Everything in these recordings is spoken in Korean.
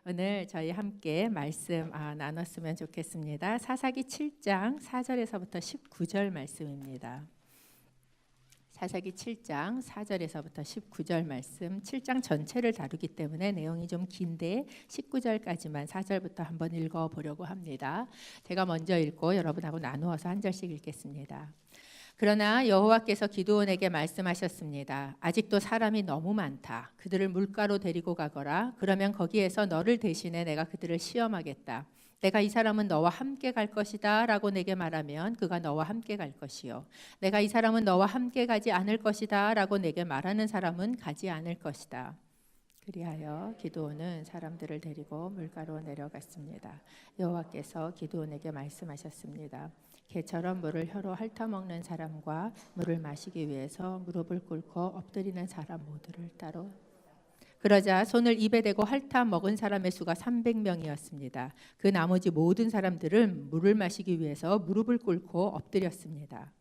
오늘 저희 함께 말씀 나눴으면 좋겠습니다. 사사기 7장 4절에서부터 19절 말씀입니다. 사사기 7장 4절에서부터 19절 말씀, 7장 전체를 다루기 때문에 내용이 좀 긴데 19절까지만 4절부터 한번 읽어보려고 합니다. 제가 먼저 읽고 여러분하고 나누어서 한 절씩 읽겠습니다. 그러나 여호와께서 기드온에게 말씀하셨습니다. 아직도 사람이 너무 많다. 그들을 물가로 데리고 가거라. 그러면 거기에서 너를 대신해 내가 그들을 시험하겠다. 내가 이 사람은 너와 함께 갈 것이다 라고 내게 말하면 그가 너와 함께 갈 것이요. 내가 이 사람은 너와 함께 가지 않을 것이다 라고 내게 말하는 사람은 가지 않을 것이다. 그리하여 기드온은 사람들을 데리고 물가로 내려갔습니다. 여호와께서 기드온에게 말씀하셨습니다. 개처럼 물을 혀로 핥아먹는 사람과 물을 마시기 위해서 무릎을 꿇고 엎드리는 사람 모두를 따로. 그러자 손을 입에 대고 핥아먹은 사람의 수가 300명이었습니다. 그 나머지 모든 사람들은 물을 마시기 위해서 무릎을 꿇고 엎드렸습니다.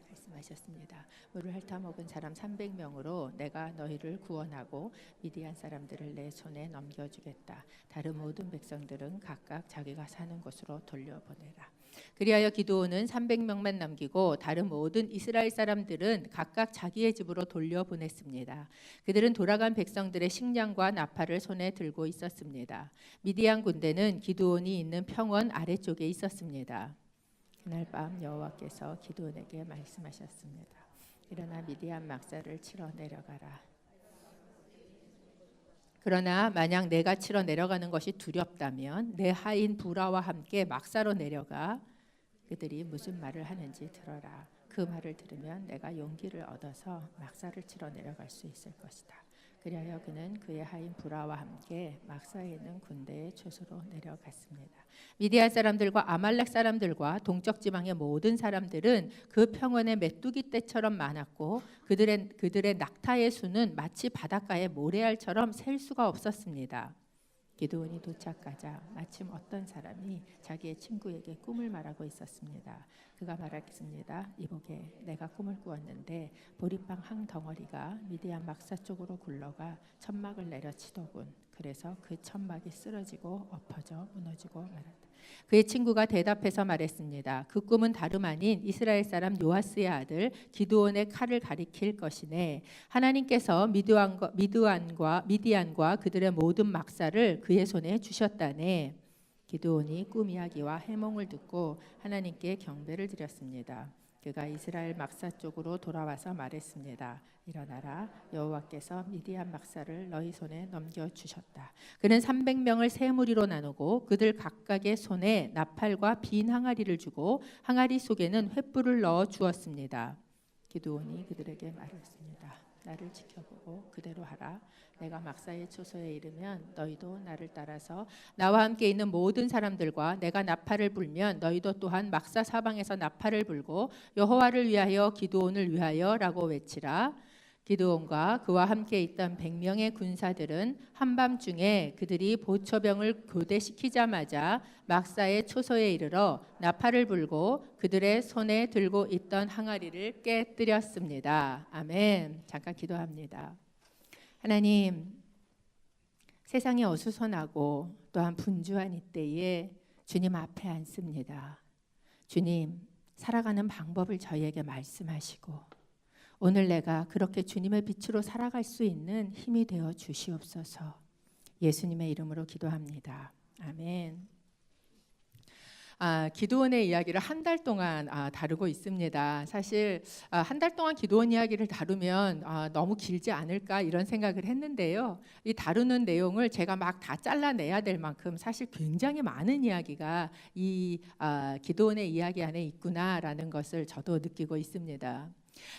말씀하셨습니다. 물을 핥아먹은 사람 300명으로 내가 너희를 구원하고 미디안 사람들을 내 손에 넘겨주겠다. 다른 모든 백성들은 각각 자기가 사는 곳으로 돌려보내라. 그리하여 기드온은 300명만 남기고 다른 모든 이스라엘 사람들은 각각 자기의 집으로 돌려보냈습니다. 그들은 돌아간 백성들의 식량과 나팔을 손에 들고 있었습니다. 미디안 군대는 기드온이 있는 평원 아래쪽에 있었습니다. 그날 밤 여호와께서 기드온에게 말씀하셨습니다. 일어나 미디안 막사를 치러 내려가라. 그러나 만약 내가 치러 내려가는 것이 두렵다면 내 하인 부라와 함께 막사로 내려가 그들이 무슨 말을 하는지 들어라. 그 말을 들으면 내가 용기를 얻어서 막사를 치러 내려갈 수 있을 것이다. 그리하여 그는 그의 하인 부라와 함께 막사에 있는 군대의 초소로 내려갔습니다. 미디안 사람들과 아말렉 사람들과 동쪽 지방의 모든 사람들은 그 평원의 메뚜기 떼처럼 많았고 그들의 낙타의 수는 마치 바닷가의 모래알처럼 셀 수가 없었습니다. 기드온이 도착하자 마침 어떤 사람이 자기의 친구에게 꿈을 말하고 있었습니다. 그가 말했습니다. 이보게, 내가 꿈을 꾸었는데 보리빵 한 덩어리가 미디안 막사 쪽으로 굴러가 천막을 내려치더군. 그래서 그 천막이 쓰러지고 엎어져 무너지고 말았다. 그의 친구가 대답해서 말했습니다. 그 꿈은 다름 아닌 이스라엘 사람 요아스의 아들 기드온의 칼을 가리킬 것이네. 하나님께서 미디안과 그들의 모든 막사를 그의 손에 주셨다네. 기드온이 꿈 이야기와 해몽을 듣고 하나님께 경배를 드렸습니다. 그가 이스라엘 막사 쪽으로 돌아와서 말했습니다. 일어나라, 여호와께서 미디안 막사를 너희 손에 넘겨주셨다. 그는 300명을 세 무리로 나누고 그들 각각의 손에 나팔과 빈 항아리를 주고 항아리 속에는 횃불을 넣어 주었습니다. 기드온이 그들에게 말했습니다. 나를 지켜보고 그대로 하라. 내가 막사의 초소에 이르면 너희도 나를 따라서 나와 함께 있는 모든 사람들과 내가 나팔을 불면 너희도 또한 막사 사방에서 나팔을 불고 여호와를 위하여 기드온을 위하여라고 외치라. 기드온과 그와 함께 있던 100명의 군사들은 한밤중에 그들이 보초병을 교대시키자마자 막사의 초소에 이르러 나팔을 불고 그들의 손에 들고 있던 항아리를 깨뜨렸습니다. 아멘. 잠깐 기도합니다. 하나님, 세상이 어수선하고 또한 분주한 이때에 주님 앞에 앉습니다. 주님, 살아가는 방법을 저희에게 말씀하시고 오늘 내가 그렇게 주님의 빛으로 살아갈 수 있는 힘이 되어 주시옵소서. 예수님의 이름으로 기도합니다. 아멘. 기드온의 이야기를 한 달 동안 다루고 있습니다. 사실 한 달 동안 기드온 이야기를 다루면 너무 길지 않을까 이런 생각을 했는데요. 이 다루는 내용을 제가 막 다 잘라내야 될 만큼 사실 굉장히 많은 이야기가 이 기드온의 이야기 안에 있구나라는 것을 저도 느끼고 있습니다.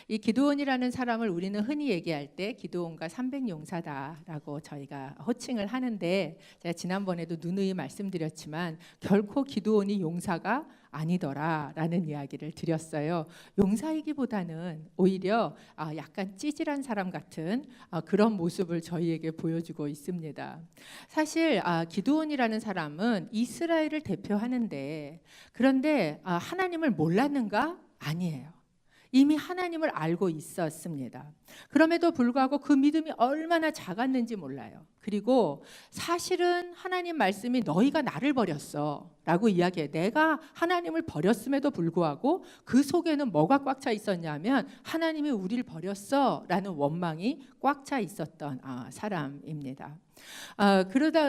이 기드온이라는 사람을 우리는 흔히 얘기할 때 기드온과 300용사다라고 저희가 호칭을 하는데 제가 지난번에도 누누이 말씀드렸지만 결코 기드온이 용사가 아니더라라는 이야기를 드렸어요. 용사이기보다는 오히려 약간 찌질한 사람 같은 그런 모습을 저희에게 보여주고 있습니다. 사실 기드온이라는 사람은 이스라엘을 대표하는데 그런데 하나님을 몰랐는가? 아니에요. 이미 하나님을 알고 있었습니다. 그럼에도 불구하고 그 믿음이 얼마나 작았는지 몰라요. 그리고 사실은 하나님 말씀이 너희가 나를 버렸어 라고 이야기해. 내가 하나님을 버렸음에도 불구하고 그 속에는 뭐가 꽉 차 있었냐면 하나님이 우리를 버렸어 라는 원망이 꽉 차 있었던 사람입니다.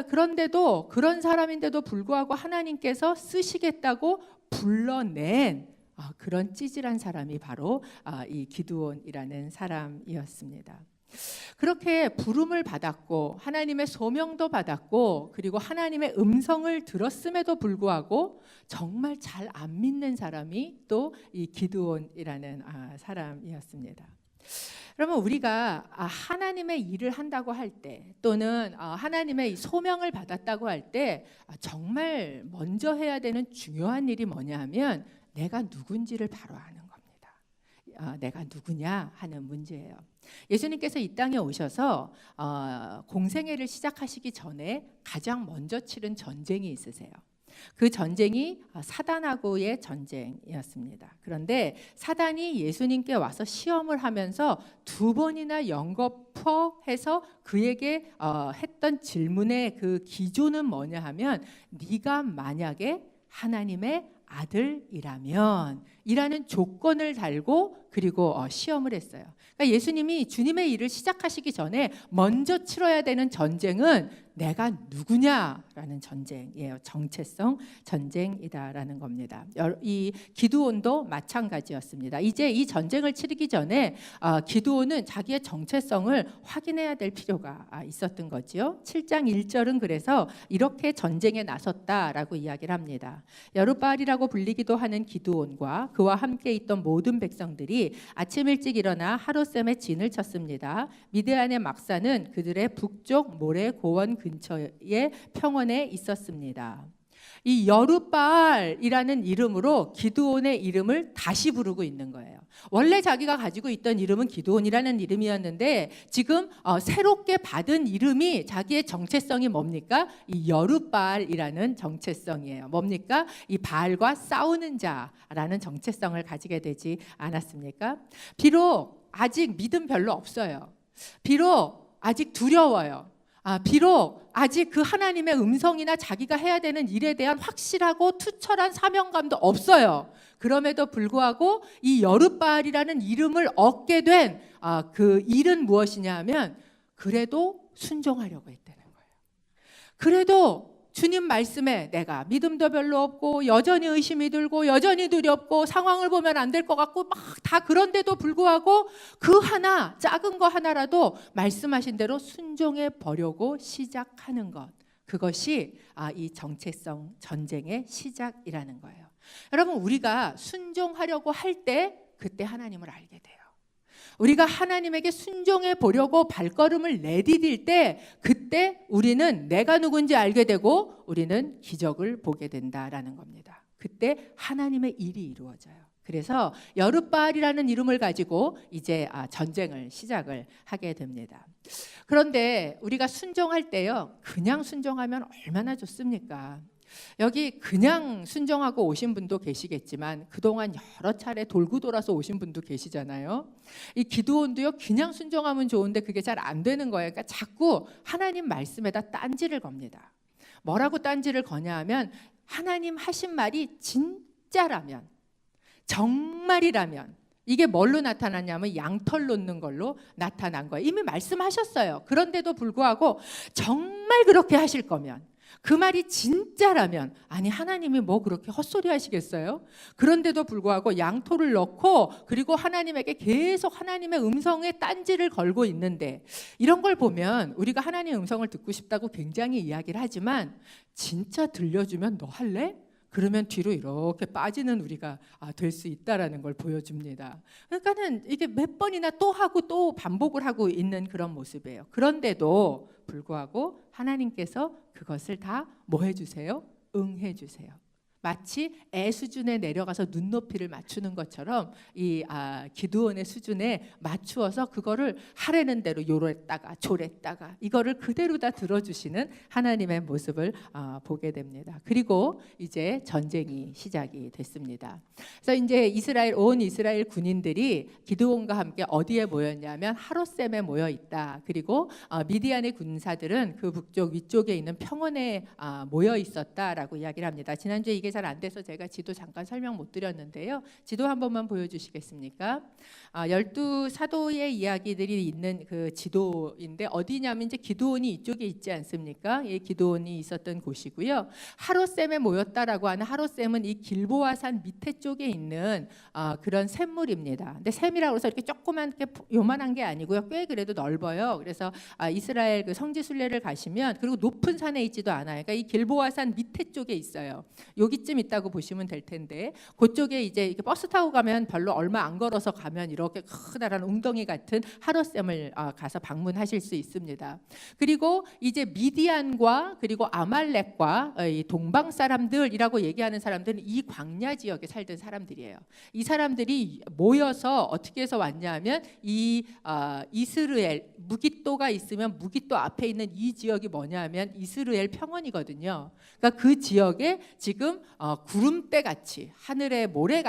그런데도 그런 사람인데도 불구하고 하나님께서 쓰시겠다고 불러낸 그런 찌질한 사람이 바로 이 기드온이라는 사람이었습니다. 그렇게 부름을 받았고 하나님의 소명도 받았고 그리고 하나님의 음성을 들었음에도 불구하고 정말 잘 안 믿는 사람이 또 이 기드온이라는 사람이었습니다. 그러면 우리가 하나님의 일을 한다고 할 때 또는 하나님의 소명을 받았다고 할 때 정말 먼저 해야 되는 중요한 일이 뭐냐 하면 내가 누군지를 바로 아는 겁니다. 내가 누구냐 하는 문제예요. 예수님께서 이 땅에 오셔서 공생애를 시작하시기 전에 가장 먼저 치른 전쟁이 있으세요. 그 전쟁이 사단하고의 전쟁이었습니다. 그런데 사단이 예수님께 와서 시험을 하면서 2번이나 연거푸해서 그에게 했던 질문의 그 기조는 뭐냐 하면 네가 만약에 하나님의 아들이라면 이라는 조건을 달고 그리고 시험을 했어요. 그러니까 예수님이 주님의 일을 시작하시기 전에 먼저 치러야 되는 전쟁은 내가 누구냐라는 전쟁이에요. 정체성 전쟁이다라는 겁니다. 이 기드온도 마찬가지였습니다. 이제 이 전쟁을 치르기 전에 기드온은 자기의 정체성을 확인해야 될 필요가 있었던 거지요. 7장 1절은 그래서 이렇게 전쟁에 나섰다라고 이야기를 합니다. 여룻바알이라고 불리기도 하는 기드온과 그와 함께 있던 모든 백성들이 아침 일찍 일어나 하룻샘에 진을 쳤습니다. 미드안의 막사는 그들의 북쪽 모래 고원 근처에 평원에 있었습니다. 이 여룻바알이라는 이름으로 기드온의 이름을 다시 부르고 있는 거예요. 원래 자기가 가지고 있던 이름은 기드온이라는 이름이었는데 지금 새롭게 받은 이름이 자기의 정체성이 뭡니까? 이 여룻바알이라는 정체성이에요. 뭡니까? 이 바알과 싸우는 자라는 정체성을 가지게 되지 않았습니까? 비록 아직 믿음 별로 없어요. 비록 아직 두려워요. 비록 아직 그 하나님의 음성이나 자기가 해야 되는 일에 대한 확실하고 투철한 사명감도 없어요. 그럼에도 불구하고 이 여룻바알이라는 이름을 얻게 된 그 일은 무엇이냐 하면 그래도 순종하려고 했다는 거예요. 그래도 주님 말씀에 내가 믿음도 별로 없고 여전히 의심이 들고 여전히 두렵고 상황을 보면 안 될 것 같고 막 다 그런데도 불구하고 그 하나 작은 거 하나라도 말씀하신 대로 순종해 보려고 시작하는 것, 그것이 이 정체성 전쟁의 시작이라는 거예요. 여러분, 우리가 순종하려고 할 때 그때 하나님을 알게 돼요. 우리가 하나님에게 순종해 보려고 발걸음을 내디딜 때 그때 우리는 내가 누군지 알게 되고 우리는 기적을 보게 된다라는 겁니다. 그때 하나님의 일이 이루어져요. 그래서 여룻바알이라는 이름을 가지고 이제 전쟁을 시작을 하게 됩니다. 그런데 우리가 순종할 때요, 그냥 순종하면 얼마나 좋습니까? 여기 그냥 순종하고 오신 분도 계시겠지만 그동안 여러 차례 돌고 돌아서 오신 분도 계시잖아요. 이 기드온도요, 그냥 순종하면 좋은데 그게 잘 안 되는 거예요. 그러니까 자꾸 하나님 말씀에다 딴지를 겁니다. 뭐라고 딴지를 거냐 하면 하나님 하신 말이 진짜라면, 정말이라면, 이게 뭘로 나타났냐면 양털 놓는 걸로 나타난 거예요. 이미 말씀하셨어요. 그런데도 불구하고 정말 그렇게 하실 거면, 그 말이 진짜라면, 아니 하나님이 뭐 그렇게 헛소리 하시겠어요? 그런데도 불구하고 양토를 넣고 그리고 하나님에게 계속 하나님의 음성에 딴지를 걸고 있는데, 이런 걸 보면 우리가 하나님의 음성을 듣고 싶다고 굉장히 이야기를 하지만 진짜 들려주면 너 할래? 그러면 뒤로 이렇게 빠지는 우리가 될 수 있다라는 걸 보여줍니다. 그러니까는 이게 몇 번이나 또 하고 또 반복을 하고 있는 그런 모습이에요. 그런데도 불구하고 하나님께서 그것을 다 뭐 해주세요? 응해주세요. 마치 애 수준에 내려가서 눈높이를 맞추는 것처럼 이 기드온의 수준에 맞추어서 그거를 하라는 대로 요랬다가 조랬다가 이거를 그대로 다 들어주시는 하나님의 모습을 보게 됩니다. 그리고 이제 전쟁이 시작이 됐습니다. 그래서 이제 온 이스라엘 군인들이 기드온과 함께 어디에 모였냐면 하롯셈에 모여 있다. 그리고 미디안의 군사들은 그 북쪽 위쪽에 있는 평원에 모여 있었다라고 이야기를 합니다. 지난주에 이게 잘 안 돼서 제가 지도 잠깐 설명 못 드렸는데요. 지도 한 번만 보여주시겠습니까? 12 사도의 이야기들이 있는 그 지도인데 어디냐면 이제 기드온이 이쪽에 있지 않습니까? 예, 기드온이 있었던 곳이고요. 하롯셈에 모였다라고 하는 하롯셈은 이 길보아 산 밑에 쪽에 있는 그런 샘물입니다. 근데 샘이라고 해서 이렇게 조그맣게 요만한 게 아니고요. 꽤 그래도 넓어요. 그래서 이스라엘 그 성지 순례를 가시면 그리고 높은 산에 있지도 않아요. 그러니까 이 길보아 산 밑에 쪽에 있어요. 여기쯤 있다고 보시면 될 텐데 그쪽에 이제 이렇게 버스 타고 가면 별로 얼마 안 걸어서 가면 이렇게 커다란 웅덩이 같은 하롯셈을 가서 방문하실 수 있습니다. 그리고 이제 미디안과 그리고 아말렉과 이 동방 사람들이라고 얘기하는 사람들은 이 광야 지역에 살던 사람들이에요. 이 사람들이 모여서 어떻게 해서 왔냐면 이 이스라엘 무깃도가 있으면 무깃도 앞에 있는 이 지역이 뭐냐면 이스라엘 평원이거든요. 그러니까 그 지역에 지금 구름대 같이 하늘의 모래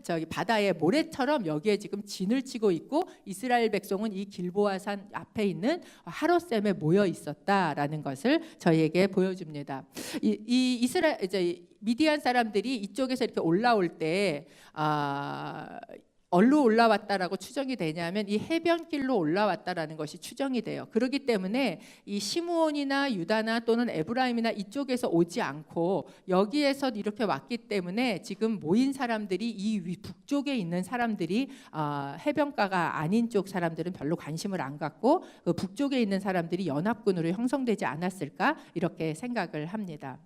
저기 바다의 모래처럼 여기에 지금 진을 치고 있고 이스라엘 백성은 이 길보아산 앞에 있는 하롯셈에 모여 있었다라는 것을 저희에게 보여줍니다. 이 이스라엘 이제 미디안 사람들이 이쪽에서 이렇게 올라올 때 어디로 올라왔다라고 추정이 되냐면 이 해변길로 올라왔다라는 것이 추정이 돼요. 그렇기 때문에 이 시므온이나 유다나 또는 에브라임이나 이쪽에서 오지 않고 여기에서 이렇게 왔기 때문에 지금 모인 사람들이 이 북쪽에 있는 사람들이 해변가가 아닌 쪽 사람들은 별로 관심을 안 갖고 그 북쪽에 있는 사람들이 연합군으로 형성되지 않았을까 이렇게 생각을 합니다.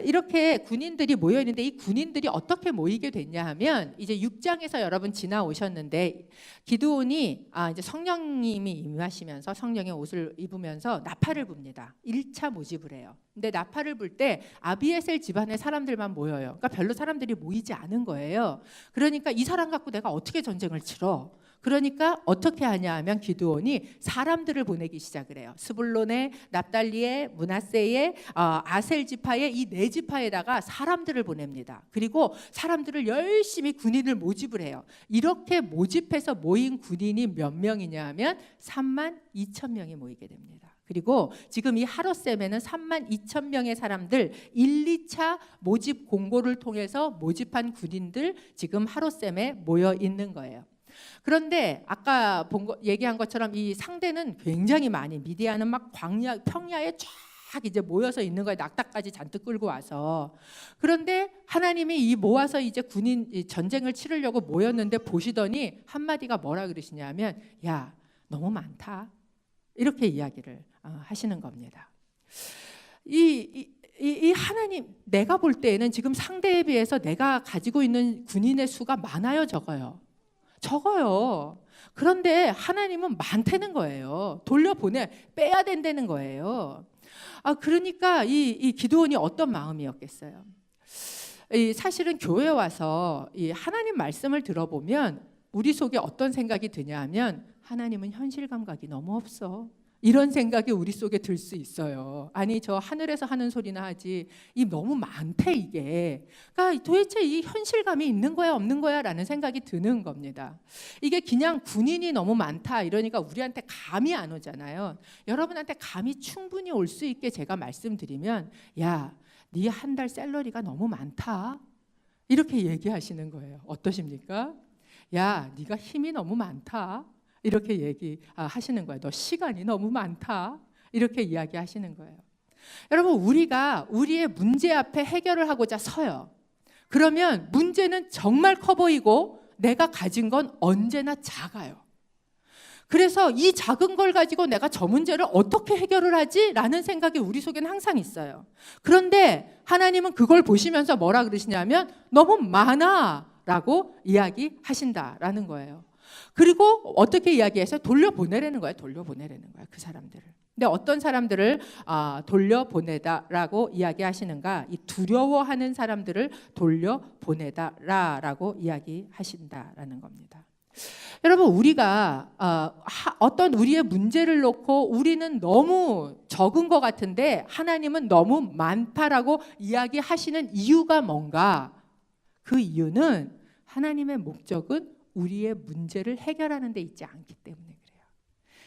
이렇게 군인들이 모여 있는데 이 군인들이 어떻게 모이게 됐냐 하면 이제 6장에서 여러분 지나오셨는데 기드온이 이제 성령님이 임하시면서 성령의 옷을 입으면서 나팔을 붑니다. 1차 모집을 해요. 근데 나팔을 불 때 아비에셀 집안의 사람들만 모여요. 그러니까 별로 사람들이 모이지 않은 거예요. 그러니까 이 사람 갖고 내가 어떻게 전쟁을 치러? 그러니까 어떻게 하냐 하면 기드온이 사람들을 보내기 시작을 해요. 스불론의, 납달리의, 므낫세의, 아셀 지파의 이 네 지파에다가 사람들을 보냅니다. 그리고 사람들을 열심히 군인을 모집을 해요. 이렇게 모집해서 모인 군인이 몇 명이냐 하면 32,000명이 모이게 됩니다. 그리고 지금 이 하롯셈에는 32,000명의 사람들 1, 2차 모집 공고를 통해서 모집한 군인들 지금 하롯셈에 모여 있는 거예요. 그런데 아까 얘기한 것처럼 이 상대는 굉장히 많이 미디안은 막 평야에 쫙 이제 모여서 있는 거예요. 낙타까지 잔뜩 끌고 와서. 그런데 하나님이 이 모아서 이제 군인 전쟁을 치르려고 모였는데 보시더니 한마디가 뭐라 그러시냐면 야 너무 많다 이렇게 이야기를 하시는 겁니다. 이 하나님 내가 볼 때에는 지금 상대에 비해서 내가 가지고 있는 군인의 수가 많아요 적어요? 적어요. 그런데 하나님은 많다는 거예요. 빼야 된다는 거예요. 그러니까 이 기드온이 어떤 마음이었겠어요. 사실은 교회에 와서 이 하나님 말씀을 들어보면 우리 속에 어떤 생각이 드냐 하면 하나님은 현실 감각이 너무 없어. 이런 생각이 우리 속에 들 수 있어요. 아니 저 하늘에서 하는 소리나 하지 이 너무 많대 이게. 그러니까 도대체 이 현실감이 있는 거야 없는 거야 라는 생각이 드는 겁니다. 이게 그냥 군인이 너무 많다 이러니까 우리한테 감이 안 오잖아요. 여러분한테 감이 충분히 올 수 있게 제가 말씀드리면 야, 네 한 달 샐러리가 너무 많다 이렇게 얘기하시는 거예요. 어떠십니까? 야, 네가 힘이 너무 많다 이렇게 얘기하시는 거예요. 너 시간이 너무 많다 이렇게 이야기하시는 거예요. 여러분 우리가 우리의 문제 앞에 해결을 하고자 서요. 그러면 문제는 정말 커 보이고 내가 가진 건 언제나 작아요. 그래서 이 작은 걸 가지고 내가 저 문제를 어떻게 해결을 하지? 라는 생각이 우리 속에는 항상 있어요. 그런데 하나님은 그걸 보시면서 뭐라 그러시냐면 너무 많아 라고 이야기하신다라는 거예요. 그리고 어떻게 이야기해서 돌려보내라는 거야. 돌려보내라는 거야. 그 사람들을. 근데 어떤 사람들을 돌려보내다라고 이야기하시는가? 이 두려워하는 사람들을 돌려보내다라고 이야기하신다라는 겁니다. 여러분, 우리가 어떤 우리의 문제를 놓고 우리는 너무 적은 것 같은데 하나님은 너무 많다라고 이야기하시는 이유가 뭔가? 그 이유는 하나님의 목적은 우리의 문제를 해결하는 데 있지 않기 때문에 그래요.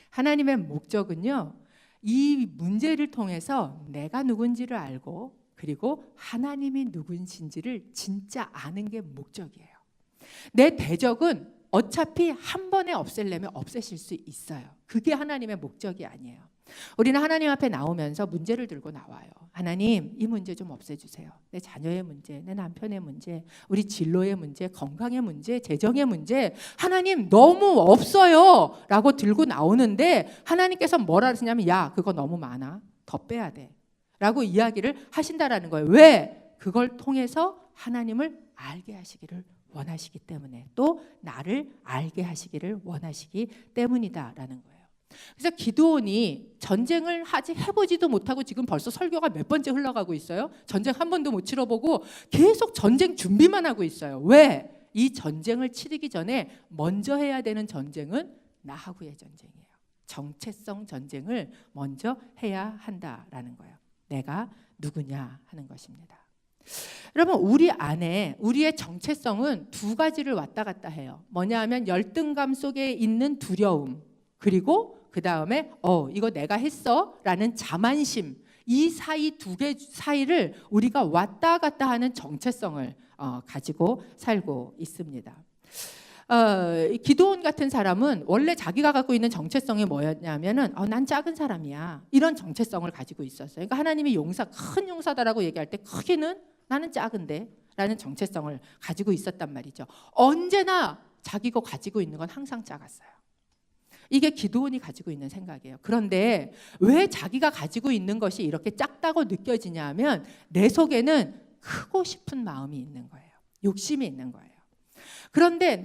하나님의 목적은요, 이 문제를 통해서 내가 누군지를 알고 그리고 하나님이 누구신지를 진짜 아는 게 목적이에요. 내 대적은 어차피 한 번에 없애려면 없애실 수 있어요. 그게 하나님의 목적이 아니에요. 우리는 하나님 앞에 나오면서 문제를 들고 나와요. 하나님, 이 문제 좀 없애주세요. 내 자녀의 문제, 내 남편의 문제, 우리 진로의 문제, 건강의 문제, 재정의 문제, 하나님 너무 없어요 라고 들고 나오는데 하나님께서 뭐라 하시냐면, 야, 그거 너무 많아, 더 빼야 돼 라고 이야기를 하신다라는 거예요. 왜? 그걸 통해서 하나님을 알게 하시기를 원하시기 때문에, 또 나를 알게 하시기를 원하시기 때문이다라는 거예요. 그래서 기드온이 전쟁을 해보지도 못하고 지금 벌써 설교가 몇 번째 흘러가고 있어요. 전쟁 한 번도 못 치러보고 계속 전쟁 준비만 하고 있어요. 왜? 이 전쟁을 치르기 전에 먼저 해야 되는 전쟁은 나하고의 전쟁이에요. 정체성 전쟁을 먼저 해야 한다라는 거예요. 내가 누구냐 하는 것입니다. 여러분, 우리 안에 우리의 정체성은 두 가지를 왔다 갔다 해요. 뭐냐 하면 열등감 속에 있는 두려움, 그리고 그 다음에 이거 내가 했어 라는 자만심, 이 사이 두 개 사이를 우리가 왔다 갔다 하는 정체성을 가지고 살고 있습니다. 기드온 같은 사람은 원래 자기가 갖고 있는 정체성이 뭐였냐면은 난 작은 사람이야, 이런 정체성을 가지고 있었어요. 그러니까 하나님이 큰 용사다라고 얘기할 때 크기는 나는 작은데 라는 정체성을 가지고 있었단 말이죠. 언제나 자기가 가지고 있는 건 항상 작았어요. 이게 기드온이 가지고 있는 생각이에요. 그런데 왜 자기가 가지고 있는 것이 이렇게 작다고 느껴지냐 하면 내 속에는 크고 싶은 마음이 있는 거예요. 욕심이 있는 거예요. 그런데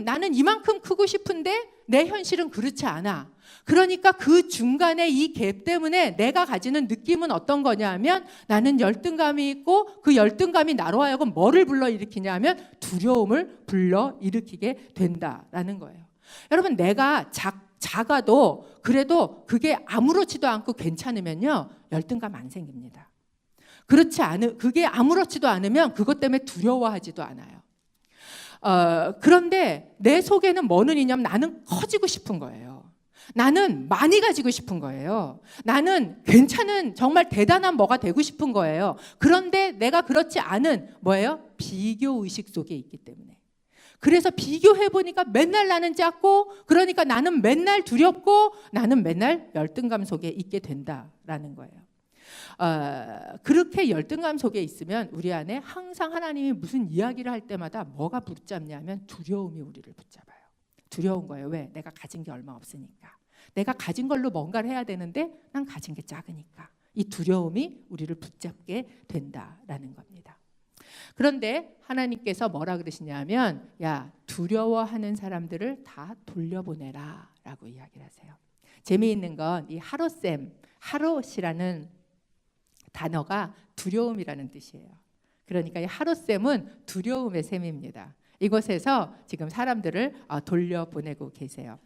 나는 이만큼 크고 싶은데 내 현실은 그렇지 않아. 그러니까 그 중간에 이 갭 때문에 내가 가지는 느낌은 어떤 거냐 하면, 나는 열등감이 있고 그 열등감이 나로 하여금 뭐를 불러일으키냐 하면 두려움을 불러일으키게 된다라는 거예요. 여러분, 내가 작아도 그래도 그게 아무렇지도 않고 괜찮으면요, 열등감 안 생깁니다. 그게 아무렇지도 않으면 그것 때문에 두려워하지도 않아요. 그런데 내 속에는 뭐는 있냐면, 나는 커지고 싶은 거예요. 나는 많이 가지고 싶은 거예요. 나는 괜찮은 정말 대단한 뭐가 되고 싶은 거예요. 그런데 내가 그렇지 않은 뭐예요? 비교 의식 속에 있기 때문에. 그래서 비교해보니까 맨날 나는 작고, 그러니까 나는 맨날 두렵고, 나는 맨날 열등감 속에 있게 된다라는 거예요. 그렇게 열등감 속에 있으면 우리 안에 항상 하나님이 무슨 이야기를 할 때마다 뭐가 붙잡냐면 두려움이 우리를 붙잡아요. 두려운 거예요. 왜? 내가 가진 게 얼마 없으니까. 내가 가진 걸로 뭔가를 해야 되는데 난 가진 게 작으니까. 이 두려움이 우리를 붙잡게 된다라는 겁니다. 그런데 하나님께서 뭐라 그러시냐면, 야, 두려워하는 사람들을 다 돌려보내라 라고 이야기를 하세요. 재미있는 건 이 하롯이라는 단어가 두려움이라는 뜻이에요. 그러니까 이 하롯셈은 두려움의 셈입니다. 이곳에서 지금 사람들을 돌려보내고 계세요.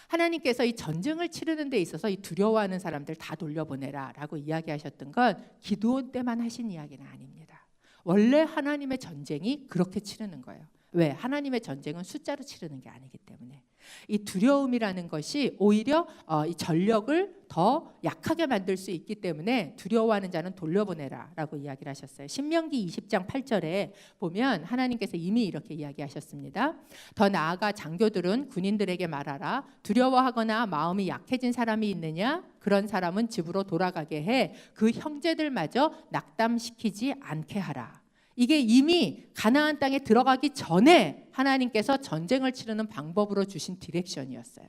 하나님께서 이 전쟁을 치르는 데 있어서 이 두려워하는 사람들 다 돌려보내라 라고 이야기하셨던 건 기드온 때만 하신 이야기는 아닙니다. 원래 하나님의 전쟁이 그렇게 치르는 거예요. 왜? 하나님의 전쟁은 숫자로 치르는 게 아니기 때문에. 이 두려움이라는 것이 오히려 이 전력을 더 약하게 만들 수 있기 때문에 두려워하는 자는 돌려보내라 라고 이야기를 하셨어요. 신명기 20장 8절에 보면 하나님께서 이미 이렇게 이야기하셨습니다. 더 나아가 장교들은 군인들에게 말하라. 두려워하거나 마음이 약해진 사람이 있느냐? 그런 사람은 집으로 돌아가게 해 그 형제들마저 낙담시키지 않게 하라. 이게 이미 가나안 땅에 들어가기 전에 하나님께서 전쟁을 치르는 방법으로 주신 디렉션이었어요.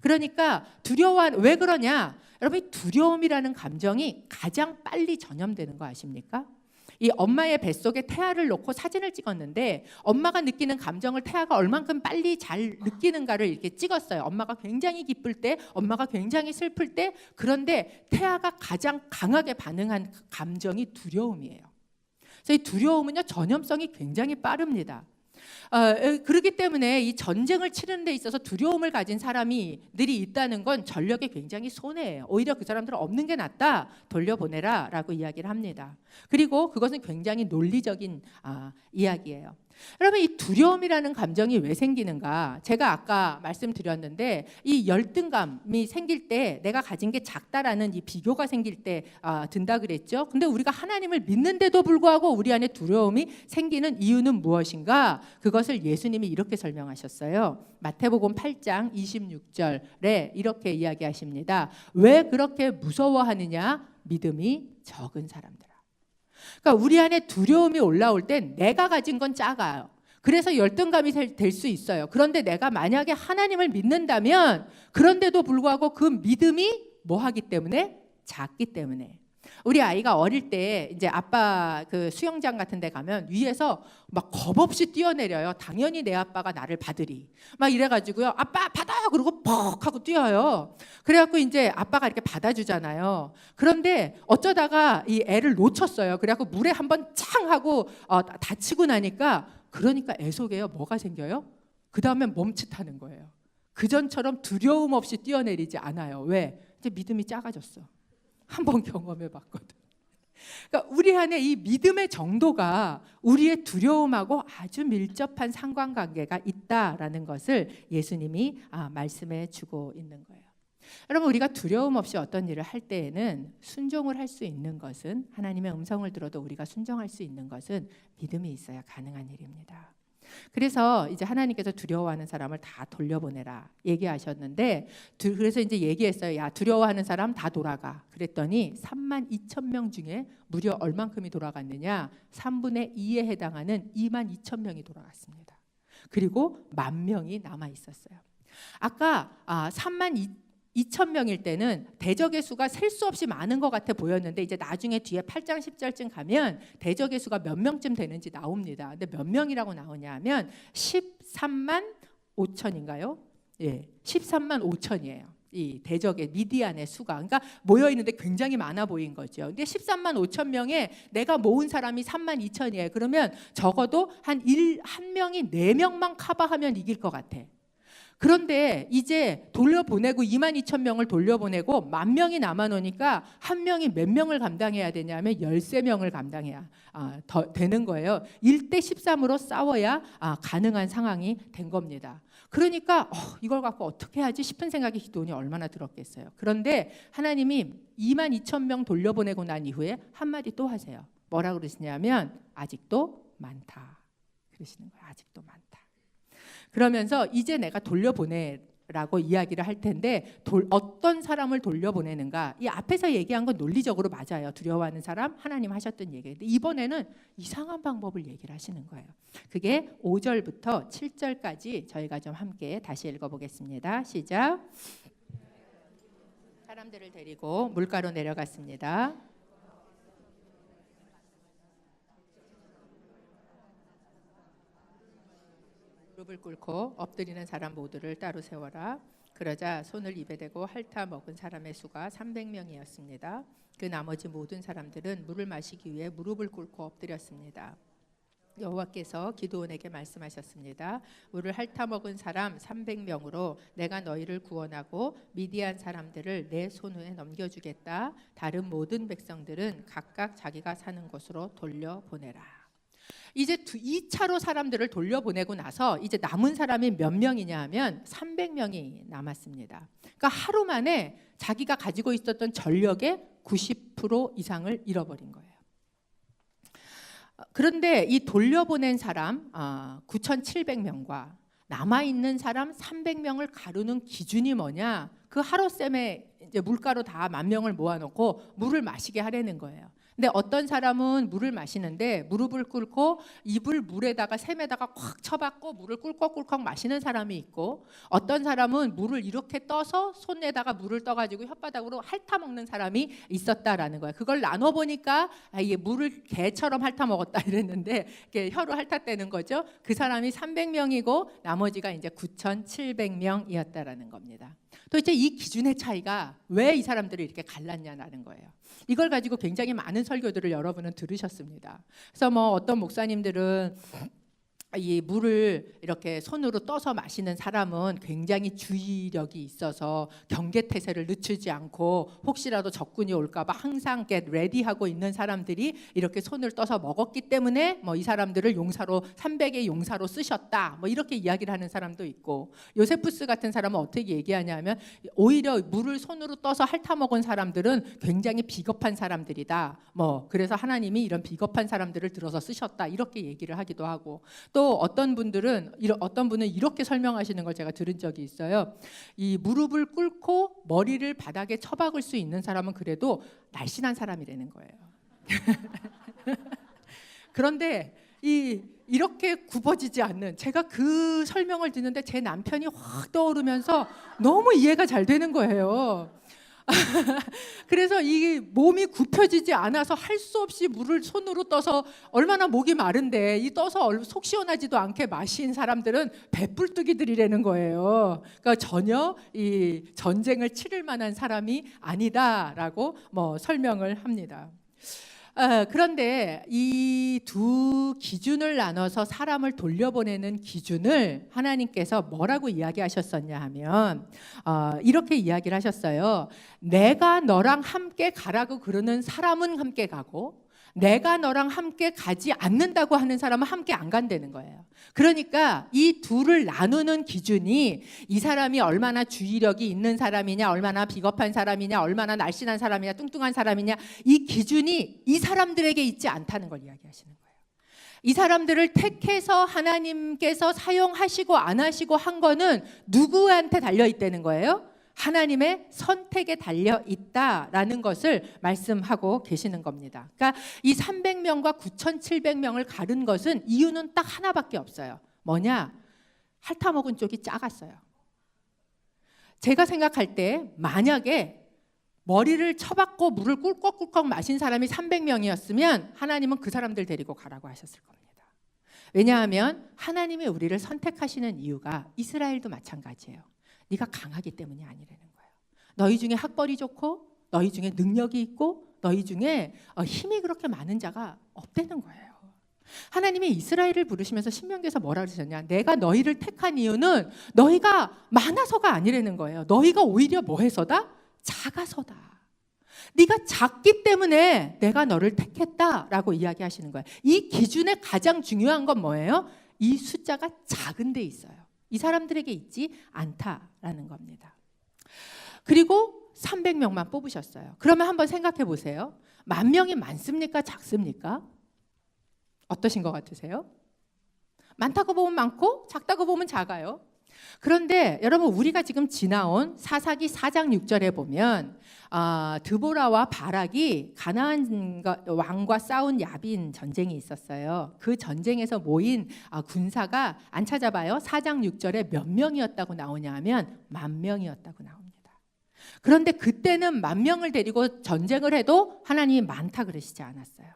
그러니까 왜 그러냐? 여러분, 두려움이라는 감정이 가장 빨리 전염되는 거 아십니까? 이 엄마의 뱃속에 태아를 놓고 사진을 찍었는데 엄마가 느끼는 감정을 태아가 얼만큼 빨리 잘 느끼는가를 이렇게 찍었어요. 엄마가 굉장히 기쁠 때, 엄마가 굉장히 슬플 때, 그런데 태아가 가장 강하게 반응한 감정이 두려움이에요. 그래서 이 두려움은요, 전염성이 굉장히 빠릅니다. 그렇기 때문에 이 전쟁을 치르는 데 있어서 두려움을 가진 사람들이 있다는 건 전력에 굉장히 손해예요. 오히려 그 사람들은 없는 게 낫다, 돌려보내라 라고 이야기를 합니다. 그리고 그것은 굉장히 논리적인 이야기예요. 여러분, 이 두려움이라는 감정이 왜 생기는가? 제가 아까 말씀드렸는데 이 열등감이 생길 때 내가 가진 게 작다라는 이 비교가 생길 때 든다 그랬죠. 근데 우리가 하나님을 믿는데도 불구하고 우리 안에 두려움이 생기는 이유는 무엇인가? 그것을 예수님이 이렇게 설명하셨어요. 마태복음 8장 26절에 이렇게 이야기하십니다. 왜 그렇게 무서워하느냐? 믿음이 적은 사람들. 그러니까 우리 안에 두려움이 올라올 땐 내가 가진 건 작아요. 그래서 열등감이 될 수 있어요. 그런데 내가 만약에 하나님을 믿는다면 그런데도 불구하고 그 믿음이 뭐 하기 때문에? 작기 때문에. 우리 아이가 어릴 때 이제 아빠 그 수영장 같은 데 가면 위에서 막 겁없이 뛰어내려요. 당연히 내 아빠가 나를 받으리. 막 이래가지고요. 아빠 받아요. 그러고 퍽 하고 뛰어요. 그래갖고 이제 아빠가 이렇게 받아주잖아요. 그런데 어쩌다가 이 애를 놓쳤어요. 그래갖고 물에 한번 창 하고 다치고 나니까 그러니까 애 속에요. 뭐가 생겨요? 그 다음에 멈칫하는 거예요. 그전처럼 두려움 없이 뛰어내리지 않아요. 왜? 이제 믿음이 작아졌어. 한번 경험해 봤거든. 그러니까 우리 안에 이 믿음의 정도가 우리의 두려움하고 아주 밀접한 상관관계가 있다라는 것을 예수님이 말씀해 주고 있는 거예요. 여러분, 우리가 두려움 없이 어떤 일을 할 때에는 순종을 할 수 있는 것은, 하나님의 음성을 들어도 우리가 순종할 수 있는 것은 믿음이 있어야 가능한 일입니다. 그래서 이제 하나님께서 두려워하는 사람을 다 돌려보내라 얘기하셨는데, 그래서 이제 얘기했어요. 야, 두려워하는 사람 다 돌아가. 그랬더니 32,000명 중에 무려 얼만큼이 돌아갔느냐? 3분의 2에 해당하는 22,000명이 돌아갔습니다. 그리고 10,000명이 남아 있었어요. 아까 32,000명일 때는 대적의 수가 셀 수 없이 많은 것 같아 보였는데, 이제 나중에 뒤에 8장 10절쯤 가면 대적의 수가 몇 명쯤 되는지 나옵니다. 근데 몇 명이라고 나오냐 하면 13만 5천인가요? 예, 13만 5천이에요. 이 대적의 미디안의 수가. 그러니까 모여 있는데 굉장히 많아 보인 거죠. 근데 13만 5천 명에 내가 모은 사람이 3만 2천이에요. 그러면 적어도 한 명이 4명만 커버하면 이길 것 같아. 그런데 이제 돌려보내고 22,000명을 돌려보내고 10,000명이 남아놓으니까 한 명이 몇 명을 감당해야 되냐면 13명을 감당해야 되는 거예요. 1대 13으로 싸워야 가능한 상황이 된 겁니다. 그러니까 이걸 갖고 어떻게 하지 싶은 생각이 기도원이 얼마나 들었겠어요. 그런데 하나님이 22,000명 돌려보내고 난 이후에 한마디 또 하세요. 뭐라 그러시냐면 아직도 많다 그러시는 거예요. 아직도 많다. 그러면서 이제 내가 돌려보내라고 이야기를 할 텐데, 어떤 사람을 돌려보내는가? 이 앞에서 얘기한 건 논리적으로 맞아요. 두려워하는 사람, 하나님 하셨던 얘기인데 이번에는 이상한 방법을 얘기를 하시는 거예요. 그게 5절부터 7절까지 저희가 좀 함께 다시 읽어보겠습니다. 시작. 사람들을 데리고 물가로 내려갔습니다. 무릎을 꿇고 엎드리는 사람 모두를 따로 세워라. 그러자 손을 입에 대고 핥아 먹은 사람의 수가 300명이었습니다. 그 나머지 모든 사람들은 물을 마시기 위해 무릎을 꿇고 엎드렸습니다. 여호와께서 기드온에게 말씀하셨습니다. 물을 핥아 먹은 사람 300명으로 내가 너희를 구원하고 미디안 사람들을 내 손에 넘겨주겠다. 다른 모든 백성들은 각각 자기가 사는 곳으로 돌려보내라. 이제 2차로 사람들을 돌려보내고 나서 이제 남은 사람이 몇 명이냐 하면 300명이 남았습니다. 그러니까 하루 만에 자기가 가지고 있었던 전력의 90% 이상을 잃어버린 거예요. 그런데 이 돌려보낸 사람 9,700명과 남아있는 사람 300명을 가르는 기준이 뭐냐? 그 하루쌤의 이제 물가로 다 10,000명을 모아놓고 물을 마시게 하려는 거예요. 근데 어떤 사람은 물을 마시는데 무릎을 꿇고 입을 물에다가 샘에다가 꽉 쳐박고 물을 꿀꺽꿀꺽 마시는 사람이 있고, 어떤 사람은 물을 이렇게 떠서 손에다가 물을 떠가지고 혓바닥으로 핥아 먹는 사람이 있었다라는 거예요. 그걸 나눠 보니까 이게 물을 개처럼 핥아 먹었다 이랬는데 이게 혀로 핥았다는 거죠. 그 사람이 300명이고 나머지가 이제 9,700명이었다라는 겁니다. 도대체 이 기준의 차이가 왜 이 사람들을 이렇게 갈랐냐라는 거예요. 이걸 가지고 굉장히 많은 설교들을 여러분은 들으셨습니다. 그래서 뭐 어떤 목사님들은 이 물을 이렇게 손으로 떠서 마시는 사람은 굉장히 주의력이 있어서 경계태세를 늦추지 않고 혹시라도 적군이 올까봐 항상 get ready하고 있는 사람들이 이렇게 손을 떠서 먹었기 때문에 뭐 이 사람들을 용사로 300의 용사로 쓰셨다 뭐 이렇게 이야기를 하는 사람도 있고, 요세푸스 같은 사람은 어떻게 얘기하냐면 오히려 물을 손으로 떠서 핥아먹은 사람들은 굉장히 비겁한 사람들이다, 뭐 그래서 하나님이 이런 비겁한 사람들을 들어서 쓰셨다 이렇게 얘기를 하기도 하고, 또 어떤 분은 이렇게 설명하시는 걸 제가 들은 적이 있어요. 이 무릎을 꿇고 머리를 바닥에 처박을 수 있는 사람은 그래도 날씬한 사람이라는 거예요. 그런데 이렇게 굽어지지 않는, 제가 그 설명을 듣는데 제 남편이 확 떠오르면서 너무 이해가 잘 되는 거예요. 그래서 이 몸이 굽혀지지 않아서 할 수 없이 물을 손으로 떠서, 얼마나 목이 마른데 이 떠서 속 시원하지도 않게 마신 사람들은 배불뚝이들이라는 거예요. 그러니까 전혀 이 전쟁을 치를 만한 사람이 아니다라고 뭐 설명을 합니다. 그런데 이 두 기준을 나눠서 사람을 돌려보내는 기준을 하나님께서 뭐라고 이야기하셨었냐 하면 이렇게 이야기를 하셨어요. 내가 너랑 함께 가라고 그러는 사람은 함께 가고 내가 너랑 함께 가지 않는다고 하는 사람은 함께 안 간다는 거예요. 그러니까 이 둘을 나누는 기준이 이 사람이 얼마나 주의력이 있는 사람이냐, 얼마나 비겁한 사람이냐, 얼마나 날씬한 사람이냐, 뚱뚱한 사람이냐, 이 기준이 이 사람들에게 있지 않다는 걸 이야기하시는 거예요. 이 사람들을 택해서 하나님께서 사용하시고 안 하시고 한 거는 누구한테 달려있다는 거예요? 하나님의 선택에 달려 있다라는 것을 말씀하고 계시는 겁니다. 그러니까 이 300명과 9,700명을 가른 것은 이유는 딱 하나밖에 없어요. 뭐냐? 핥아먹은 쪽이 작았어요. 제가 생각할 때 만약에 머리를 쳐박고 물을 꿀꺽꿀꺽 마신 사람이 300명이었으면 하나님은 그 사람들 데리고 가라고 하셨을 겁니다. 왜냐하면 하나님이 우리를 선택하시는 이유가 이스라엘도 마찬가지예요. 네가 강하기 때문이 아니라는 거예요. 너희 중에 학벌이 좋고 너희 중에 능력이 있고 너희 중에 힘이 그렇게 많은 자가 없다는 거예요. 하나님이 이스라엘을 부르시면서 신명기에서 뭐라 그러셨냐? 내가 너희를 택한 이유는 너희가 많아서가 아니라는 거예요. 너희가 오히려 뭐 해서다? 작아서다. 네가 작기 때문에 내가 너를 택했다라고 이야기하시는 거예요. 이 기준에 가장 중요한 건 뭐예요? 이 숫자가 작은 데 있어요. 이 사람들에게 있지 않다라는 겁니다. 그리고 300명만 뽑으셨어요. 그러면 한번 생각해 보세요. 10,000명이 많습니까? 작습니까? 어떠신 것 같으세요? 많다고 보면 많고 작다고 보면 작아요. 그런데 여러분, 우리가 지금 지나온 사사기 4장 6절에 보면 드보라와 바락이 가나안 왕과 싸운 야빈 전쟁이 있었어요. 그 전쟁에서 모인 군사가 안 찾아봐요. 4장 6절에 몇 명이었다고 나오냐 하면 10,000명이었다고 나옵니다. 그런데 그때는 10,000명을 데리고 전쟁을 해도 하나님이 많다 그러시지 않았어요.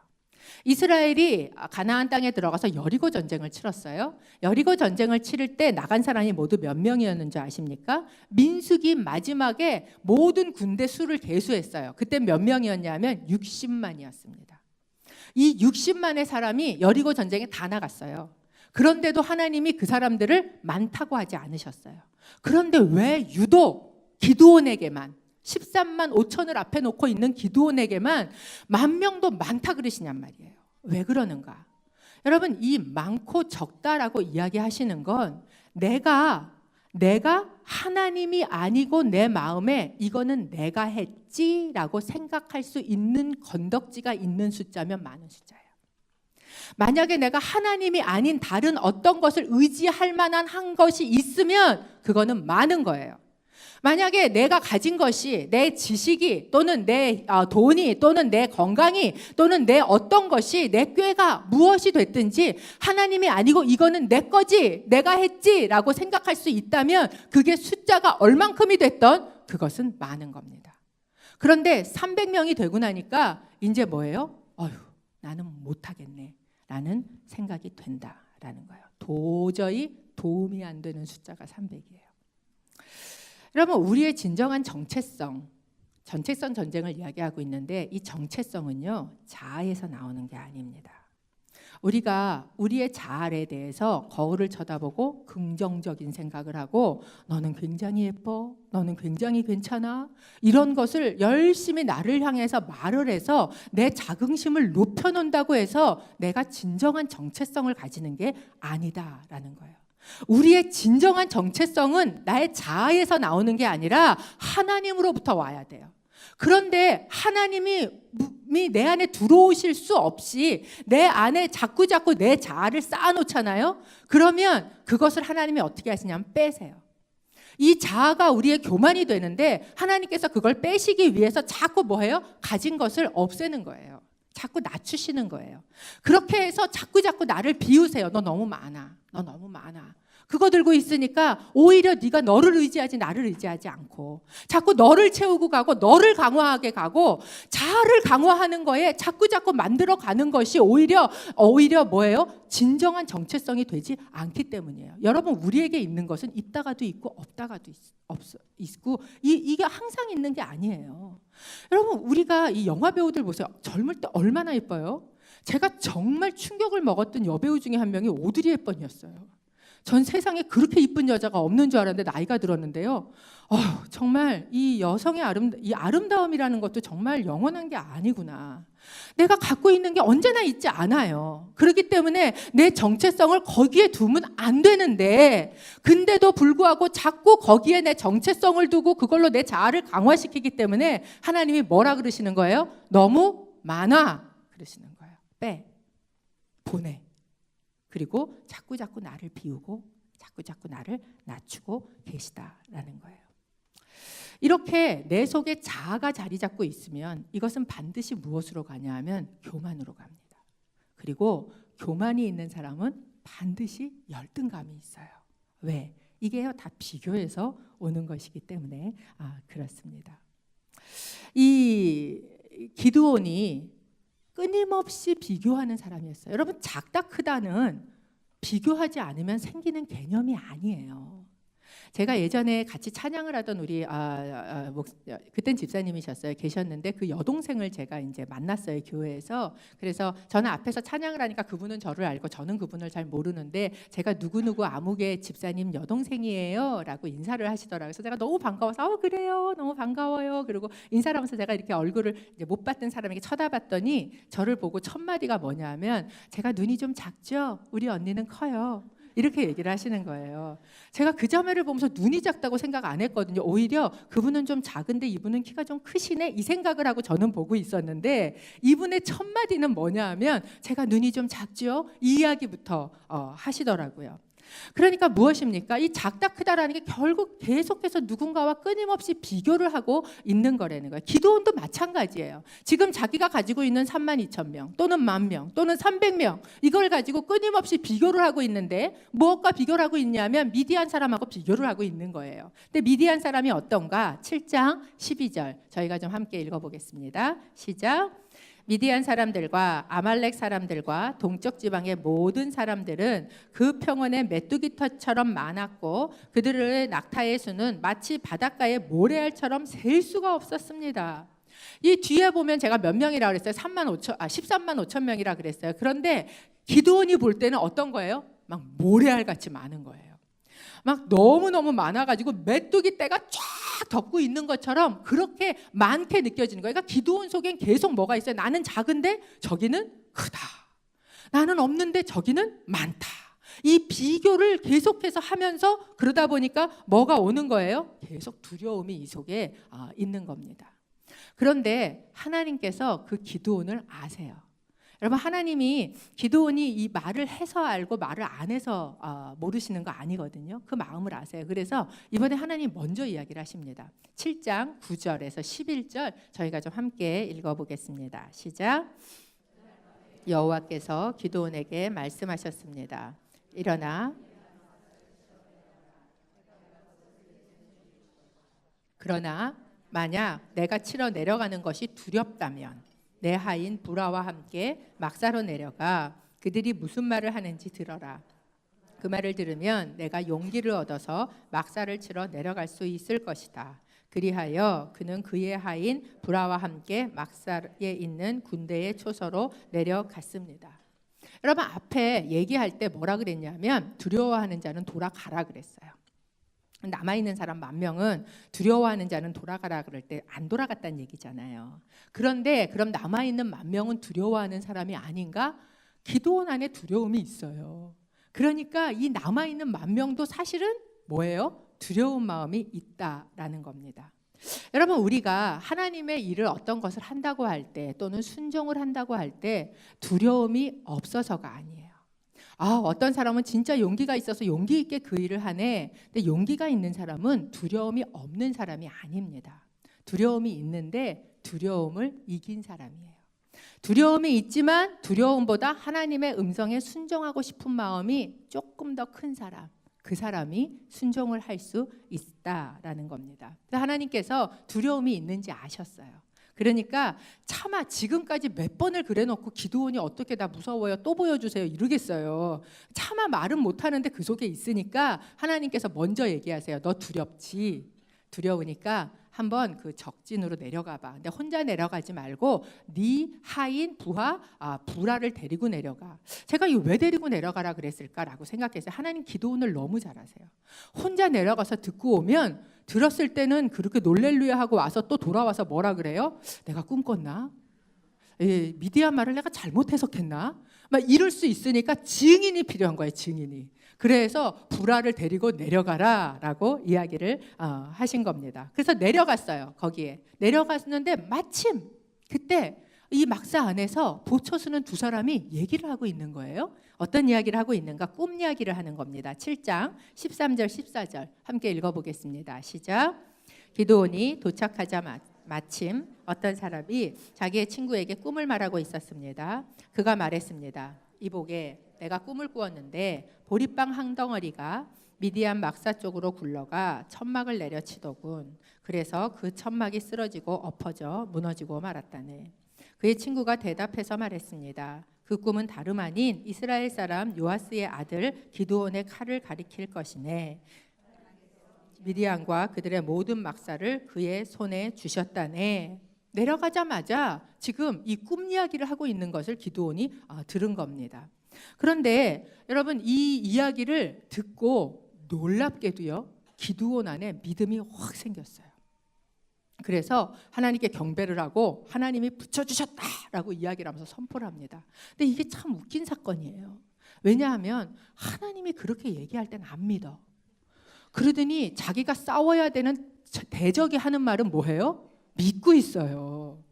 이스라엘이 가나안 땅에 들어가서 여리고 전쟁을 치렀어요. 여리고 전쟁을 치를 때 나간 사람이 모두 몇 명이었는지 아십니까? 민수기 마지막에 모든 군대 수를 계수했어요. 그때 몇 명이었냐면 60만이었습니다. 이 60만의 사람이 여리고 전쟁에 다 나갔어요. 그런데도 하나님이 그 사람들을 많다고 하지 않으셨어요. 그런데 왜 유독 기드온에게만 13만 5천을 앞에 놓고 있는 기드온에게만 10,000명도 많다 그러시냔 말이에요. 왜 그러는가? 여러분, 이 많고 적다라고 이야기하시는 건 내가 하나님이 아니고 내 마음에 이거는 내가 했지라고 생각할 수 있는 건덕지가 있는 숫자면 많은 숫자예요. 만약에 내가 하나님이 아닌 다른 어떤 것을 의지할 만한 한 것이 있으면 그거는 많은 거예요. 만약에 내가 가진 것이 내 지식이 또는 내 돈이 또는 내 건강이 또는 내 어떤 것이 내 꾀가 무엇이 됐든지 하나님이 아니고 이거는 내 거지 내가 했지라고 생각할 수 있다면 그게 숫자가 얼만큼이 됐던 그것은 많은 겁니다. 그런데 300명이 되고 나니까 이제 뭐예요? 나는 못하겠네 라는 생각이 된다라는 거예요. 도저히 도움이 안 되는 숫자가 300이에요. 여러분, 우리의 진정한 정체성 전쟁을 이야기하고 있는데 이 정체성은요, 자아에서 나오는 게 아닙니다. 우리가 우리의 자아에 대해서 거울을 쳐다보고 긍정적인 생각을 하고 너는 굉장히 예뻐, 너는 굉장히 괜찮아 이런 것을 열심히 나를 향해서 말을 해서 내 자긍심을 높여놓는다고 해서 내가 진정한 정체성을 가지는 게 아니다라는 거예요. 우리의 진정한 정체성은 나의 자아에서 나오는 게 아니라 하나님으로부터 와야 돼요. 그런데 하나님이 내 안에 들어오실 수 없이 내 안에 자꾸 내 자아를 쌓아놓잖아요. 그러면 그것을 하나님이 어떻게 하시냐면 빼세요. 이 자아가 우리의 교만이 되는데 하나님께서 그걸 빼시기 위해서 자꾸 뭐해요? 가진 것을 없애는 거예요. 자꾸 낮추시는 거예요. 그렇게 해서 자꾸 나를 비우세요. 너 너무 많아. 너 너무 많아. 그거 들고 있으니까 오히려 네가 너를 의지하지 나를 의지하지 않고 자꾸 너를 채우고 가고 너를 강화하게 가고 자아를 강화하는 거에 자꾸 만들어 가는 것이 오히려 뭐예요? 진정한 정체성이 되지 않기 때문이에요. 여러분, 우리에게 있는 것은 있다가도 있고 없다가도 있고 이게 항상 있는 게 아니에요. 여러분, 우리가 이 영화 배우들 보세요. 젊을 때 얼마나 예뻐요? 제가 정말 충격을 먹었던 여배우 중에 한 명이 오드리 헵번이었어요. 전 세상에 그렇게 이쁜 여자가 없는 줄 알았는데 나이가 들었는데요. 정말 이 여성의 아름다움이라는 것도 정말 영원한 게 아니구나. 내가 갖고 있는 게 언제나 있지 않아요. 그렇기 때문에 내 정체성을 거기에 두면 안 되는데 근데도 불구하고 자꾸 거기에 내 정체성을 두고 그걸로 내 자아를 강화시키기 때문에 하나님이 뭐라 그러시는 거예요? 너무 많아 그러시는 거예요. 빼, 보내. 그리고 자꾸 나를 비우고 자꾸 나를 낮추고 계시다라는 거예요. 이렇게 내 속에 자아가 자리 잡고 있으면 이것은 반드시 무엇으로 가냐 하면 교만으로 갑니다. 그리고 교만이 있는 사람은 반드시 열등감이 있어요. 왜? 이게요, 다 비교해서 오는 것이기 때문에 그렇습니다. 이 기드온이 끊임없이 비교하는 사람이었어요. 여러분, 작다 크다는 비교하지 않으면 생기는 개념이 아니에요. 제가 예전에 같이 찬양을 하던 우리 그땐 집사님이셨어요. 계셨는데 그 여동생을 제가 이제 만났어요, 교회에서. 그래서 저는 앞에서 찬양을 하니까 그분은 저를 알고 저는 그분을 잘 모르는데 제가 누구누구 아무개 집사님 여동생이에요라고 인사를 하시더라고요. 그래서 제가 너무 반가워서 그래요, 너무 반가워요. 그리고 인사를 하면서 제가 이렇게 얼굴을 이제 못 봤던 사람에게 쳐다봤더니 저를 보고 첫 마디가 뭐냐면 제가 눈이 좀 작죠? 우리 언니는 커요. 이렇게 얘기를 하시는 거예요. 제가 그 자매를 보면서 눈이 작다고 생각 안 했거든요. 오히려 그분은 좀 작은데 이분은 키가 좀 크시네 이 생각을 하고 저는 보고 있었는데 이분의 첫 마디는 뭐냐 하면 제가 눈이 좀 작죠? 이 이야기부터 하시더라고요. 그러니까 무엇입니까? 이 작다 크다라는 게 결국 계속해서 누군가와 끊임없이 비교를 하고 있는 거라는 거예요. 기드온도 마찬가지예요. 지금 자기가 가지고 있는 32,000명 또는 10,000명 또는 300명 이걸 가지고 끊임없이 비교를 하고 있는데 무엇과 비교를 하고 있냐면 미디안 사람하고 비교를 하고 있는 거예요. 근데 미디안 사람이 어떤가? 7장 12절 저희가 좀 함께 읽어보겠습니다. 시작. 미디안 사람들과 아말렉 사람들과 동쪽 지방의 모든 사람들은 그 평원에 메뚜기털처럼 많았고 그들의 낙타의 수는 마치 바닷가의 모래알처럼 셀 수가 없었습니다. 이 뒤에 보면 제가 몇 명이라고 그랬어요? 13만 5천 명이라 그랬어요. 그런데 기드온이 볼 때는 어떤 거예요? 막 모래알같이 많은 거예요. 막 너무너무 많아가지고 메뚜기 떼가 쫙 덮고 있는 것처럼 그렇게 많게 느껴지는 거예요. 그러니까 기드온 속엔 계속 뭐가 있어요? 나는 작은데 저기는 크다. 나는 없는데 저기는 많다. 이 비교를 계속해서 하면서 그러다 보니까 뭐가 오는 거예요? 계속 두려움이 이 속에 있는 겁니다. 그런데 하나님께서 그 기드온을 아세요. 여러분, 하나님이 기드온이 이 말을 해서 알고 말을 안 해서 모르시는 거 아니거든요. 그 마음을 아세요. 그래서 이번에 하나님 먼저 이야기를 하십니다. 7장 9절에서 11절 저희가 좀 함께 읽어보겠습니다. 시작. 여호와께서 기드온에게 말씀하셨습니다. 일어나 그러나 만약 내가 치러 내려가는 것이 두렵다면 내 하인 부라와 함께 막사로 내려가 그들이 무슨 말을 하는지 들어라. 그 말을 들으면 내가 용기를 얻어서 막사를 치러 내려갈 수 있을 것이다. 그리하여 그는 그의 하인 부라와 함께 막사에 있는 군대의 초소로 내려갔습니다. 여러분, 앞에 얘기할 때 뭐라 그랬냐면 두려워하는 자는 돌아가라 그랬어요. 남아있는 사람 10,000명은 두려워하는 자는 돌아가라 그럴 때 안 돌아갔다는 얘기잖아요. 그런데 그럼 남아있는 10,000명은 두려워하는 사람이 아닌가? 기드온 안에 두려움이 있어요. 그러니까 이 남아있는 10,000명도 사실은 뭐예요? 두려운 마음이 있다라는 겁니다. 여러분, 우리가 하나님의 일을 어떤 것을 한다고 할 때 또는 순종을 한다고 할 때 두려움이 없어서가 아니에요. 어떤 사람은 진짜 용기가 있어서 용기 있게 그 일을 하네. 근데 용기가 있는 사람은 두려움이 없는 사람이 아닙니다. 두려움이 있는데 두려움을 이긴 사람이에요. 두려움이 있지만 두려움보다 하나님의 음성에 순종하고 싶은 마음이 조금 더 큰 사람, 그 사람이 순종을 할 수 있다라는 겁니다. 하나님께서 두려움이 있는지 아셨어요. 그러니까 차마 지금까지 몇 번을 그래놓고 기드온이 어떻게 다 무서워요, 또 보여주세요 이러겠어요. 차마 말은 못하는데 그 속에 있으니까 하나님께서 먼저 얘기하세요. 너 두렵지? 두려우니까 한번 그 적진으로 내려가 봐. 근데 혼자 내려가지 말고 네 하인 부라를 데리고 내려가. 제가 이거 왜 데리고 내려가라 그랬을까라고 생각했어요. 하나님 기드온을 너무 잘 아세요. 혼자 내려가서 듣고 오면 들었을 때는 그렇게 놀렐루야 하고 와서 또 돌아와서 뭐라 그래요? 내가 꿈꿨나? 미디안 말을 내가 잘못 해석했나? 막 이럴 수 있으니까 증인이 필요한 거예요. 증인이. 그래서 부라를 데리고 내려가라라고 이야기를 하신 겁니다. 그래서 내려갔어요. 거기에 내려갔는데 마침 그때 이 막사 안에서 보초스는 두 사람이 얘기를 하고 있는 거예요. 어떤 이야기를 하고 있는가? 꿈 이야기를 하는 겁니다. 7장 13절 14절 함께 읽어보겠습니다. 시작. 기드온이 도착하자 마침 어떤 사람이 자기의 친구에게 꿈을 말하고 있었습니다. 그가 말했습니다. 이보게, 내가 꿈을 꾸었는데 보리빵 한 덩어리가 미디안 막사 쪽으로 굴러가 천막을 내려치더군. 그래서 그 천막이 쓰러지고 엎어져 무너지고 말았다네. 그의 친구가 대답해서 말했습니다. 그 꿈은 다름 아닌 이스라엘 사람 요아스의 아들 기드온의 칼을 가리킬 것이네. 미디안과 그들의 모든 막사를 그의 손에 주셨다네. 내려가자마자 지금 이 꿈 이야기를 하고 있는 것을 기드온이 들은 겁니다. 그런데 여러분, 이 이야기를 듣고 놀랍게도요, 기드온 안에 믿음이 확 생겼어요. 그래서 하나님께 경배를 하고 하나님이 붙여주셨다라고 이야기를 하면서 선포를 합니다. 근데 이게 참 웃긴 사건이에요. 왜냐하면 하나님이 그렇게 얘기할 때는 안 믿어. 그러더니 자기가 싸워야 되는 대적이 하는 말은 뭐예요? 믿고 있어요.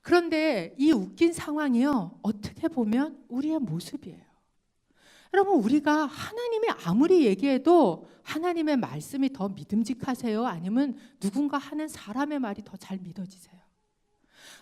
그런데 이 웃긴 상황이요, 어떻게 보면 우리의 모습이에요. 여러분, 우리가 하나님이 아무리 얘기해도 하나님의 말씀이 더 믿음직하세요? 아니면 누군가 하는 사람의 말이 더 잘 믿어지세요?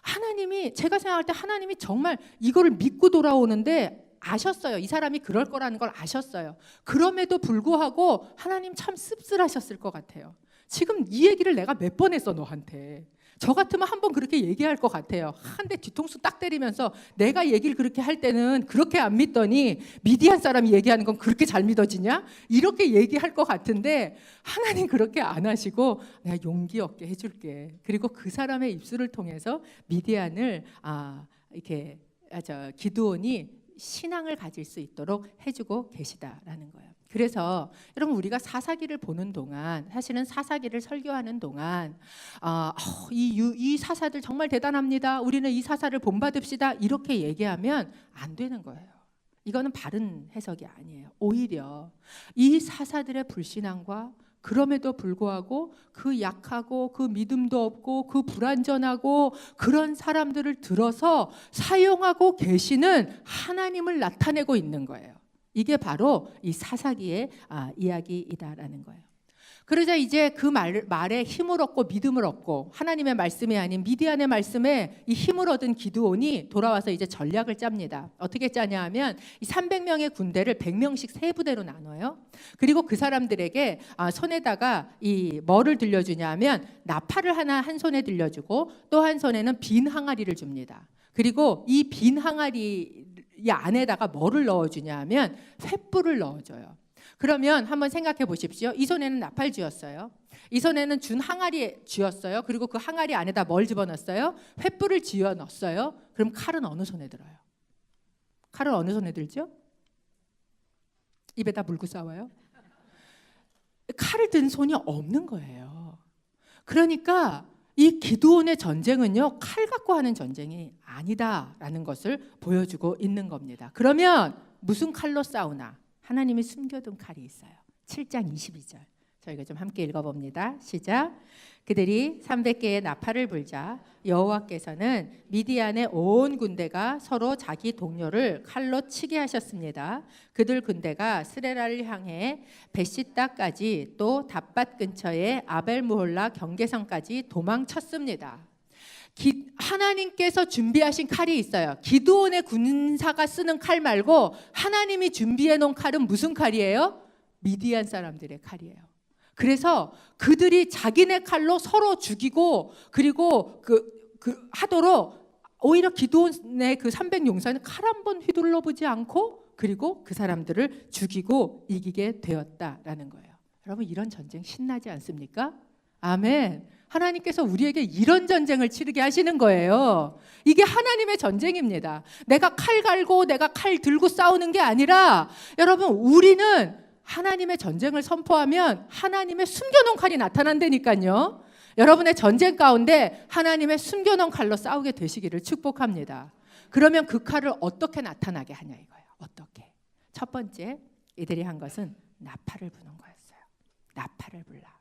하나님이, 제가 생각할 때 하나님이 정말 이거를 믿고 돌아오는데 아셨어요. 이 사람이 그럴 거라는 걸 아셨어요. 그럼에도 불구하고 하나님 참 씁쓸하셨을 것 같아요. 지금 이 얘기를 내가 몇 번 했어 너한테. 저 같으면 한 번 그렇게 얘기할 것 같아요. 한 대 뒤통수 딱 때리면서 내가 얘기를 그렇게 할 때는 그렇게 안 믿더니 미디안 사람이 얘기하는 건 그렇게 잘 믿어지냐? 이렇게 얘기할 것 같은데 하나님 그렇게 안 하시고 내가 용기 얻게 해줄게. 그리고 그 사람의 입술을 통해서 미디안을 이렇게 기드온이 신앙을 가질 수 있도록 해주고 계시다라는 거예요. 그래서 여러분, 우리가 사사기를 보는 동안, 사실은 사사기를 설교하는 동안 이 사사들 정말 대단합니다. 우리는 이 사사를 본받읍시다. 이렇게 얘기하면 안 되는 거예요. 이거는 바른 해석이 아니에요. 오히려 이 사사들의 불신앙과 그럼에도 불구하고 그 약하고 그 믿음도 없고 그 불완전하고 그런 사람들을 들어서 사용하고 계시는 하나님을 나타내고 있는 거예요. 이게 바로 이 사사기의 이야기이다라는 거예요. 그러자 이제 그 말에 힘을 얻고 믿음을 얻고 하나님의 말씀이 아닌 미디안의 말씀에 이 힘을 얻은 기드온이 돌아와서 이제 전략을 짭니다. 어떻게 짜냐 하면 이 300명의 군대를 100명씩 세 부대로 나눠요. 그리고 그 사람들에게 손에다가 이 뭐를 들려주냐 하면 나팔을 하나 한 손에 들려주고 또 한 손에는 빈 항아리를 줍니다. 그리고 이 빈 항아리 이 안에다가 뭐를 넣어주냐 하면 횃불을 넣어줘요. 그러면 한번 생각해 보십시오. 이 손에는 나팔 쥐었어요. 이 손에는 준 항아리 쥐었어요. 그리고 그 항아리 안에다 뭘 집어넣었어요? 횃불을 쥐어 넣었어요. 그럼 칼은 어느 손에 들어요? 칼은 어느 손에 들죠? 입에다 물고 싸워요? 칼을 든 손이 없는 거예요. 그러니까 이 기드온의 전쟁은요, 칼 갖고 하는 전쟁이 아니다라는 것을 보여주고 있는 겁니다. 그러면 무슨 칼로 싸우나? 하나님이 숨겨둔 칼이 있어요. 7장 22절. 저희가 좀 함께 읽어봅니다. 시작. 그들이 300개의 나팔을 불자 여호와께서는 미디안의 온 군대가 서로 자기 동료를 칼로 치게 하셨습니다. 그들 군대가 스레라를 향해 베시다까지 또 닷밭 근처의 아벨무홀라 경계선까지 도망쳤습니다. 하나님께서 준비하신 칼이 있어요. 기드온의 군사가 쓰는 칼 말고 하나님이 준비해 놓은 칼은 무슨 칼이에요? 미디안 사람들의 칼이에요. 그래서 그들이 자기네 칼로 서로 죽이고 그리고 하도록 오히려 기드온의 그 300용사는 칼 한 번 휘둘러 보지 않고 그리고 그 사람들을 죽이고 이기게 되었다라는 거예요. 여러분, 이런 전쟁 신나지 않습니까? 아멘. 하나님께서 우리에게 이런 전쟁을 치르게 하시는 거예요. 이게 하나님의 전쟁입니다. 내가 칼 갈고 내가 칼 들고 싸우는 게 아니라 여러분, 우리는 하나님의 전쟁을 선포하면 하나님의 숨겨놓은 칼이 나타난다니까요. 여러분의 전쟁 가운데 하나님의 숨겨놓은 칼로 싸우게 되시기를 축복합니다. 그러면 그 칼을 어떻게 나타나게 하냐 이거예요. 어떻게? 첫 번째, 이들이 한 것은 나팔을 부는 거였어요. 나팔을 불라.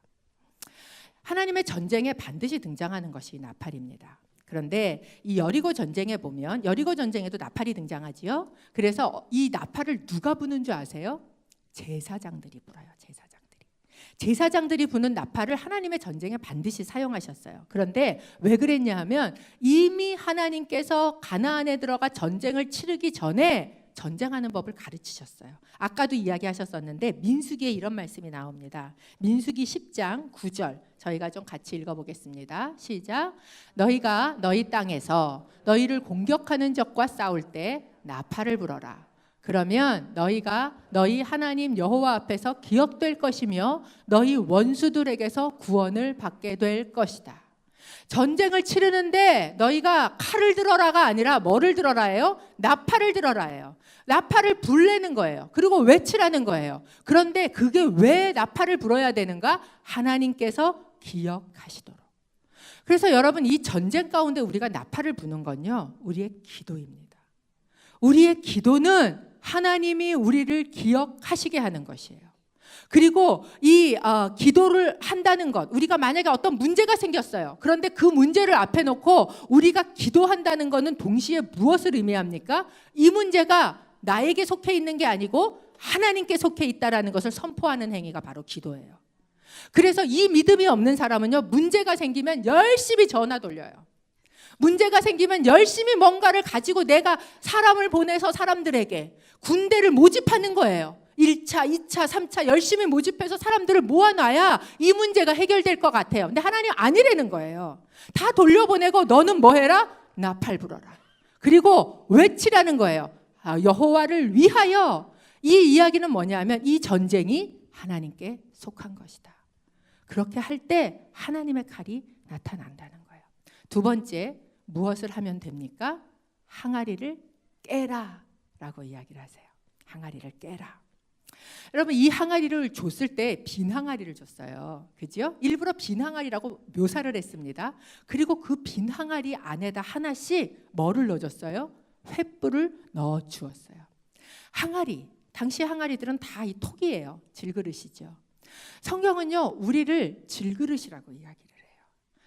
하나님의 전쟁에 반드시 등장하는 것이 나팔입니다. 그런데 이 여리고 전쟁에 보면 여리고 전쟁에도 나팔이 등장하지요. 그래서 이 나팔을 누가 부는 줄 아세요? 제사장들이 불어요. 제사장들이 부는 나팔을 하나님의 전쟁에 반드시 사용하셨어요. 그런데 왜 그랬냐 하면 이미 하나님께서 가나안에 들어가 전쟁을 치르기 전에 전쟁하는 법을 가르치셨어요. 아까도 이야기하셨었는데 민수기에 이런 말씀이 나옵니다. 민수기 10장 9절 저희가 좀 같이 읽어보겠습니다. 시작. 너희가 너희 땅에서 너희를 공격하는 적과 싸울 때 나팔을 불어라. 그러면 너희가 너희 하나님 여호와 앞에서 기억될 것이며 너희 원수들에게서 구원을 받게 될 것이다. 전쟁을 치르는데 너희가 칼을 들어라가 아니라 뭐를 들어라예요? 나팔을 들어라예요. 나팔을 불내는 거예요. 그리고 외치라는 거예요. 그런데 그게 왜 나팔을 불어야 되는가? 하나님께서 기억하시도록. 그래서 여러분, 이 전쟁 가운데 우리가 나팔을 부는 건요, 우리의 기도입니다. 우리의 기도는 하나님이 우리를 기억하시게 하는 것이에요. 그리고 이 기도를 한다는 것, 우리가 만약에 어떤 문제가 생겼어요. 그런데 그 문제를 앞에 놓고 우리가 기도한다는 것은 동시에 무엇을 의미합니까? 이 문제가 나에게 속해 있는 게 아니고 하나님께 속해 있다라는 것을 선포하는 행위가 바로 기도예요. 그래서 이 믿음이 없는 사람은요, 문제가 생기면 열심히 전화 돌려요. 문제가 생기면 열심히 뭔가를 가지고 내가 사람을 보내서 사람들에게 군대를 모집하는 거예요. 1차, 2차, 3차 열심히 모집해서 사람들을 모아놔야 이 문제가 해결될 것 같아요. 근데 하나님 아니라는 거예요. 다 돌려보내고 너는 뭐 해라? 나팔 불어라. 그리고 외치라는 거예요. 여호와를 위하여. 이 이야기는 뭐냐면 이 전쟁이 하나님께 속한 것이다. 그렇게 할 때 하나님의 칼이 나타난다는 거예요. 두 번째, 무엇을 하면 됩니까? 항아리를 깨라 라고 이야기를 하세요. 항아리를 깨라. 여러분, 이 항아리를 줬을 때 빈 항아리를 줬어요. 그죠? 일부러 빈 항아리라고 묘사를 했습니다. 그리고 그 빈 항아리 안에다 하나씩 뭐를 넣어줬어요? 횃불을 넣어 주었어요. 항아리, 당시 항아리들은 다 이 톡이에요. 질그릇이죠. 성경은요, 우리를 질그릇이라고 이야기를 해요.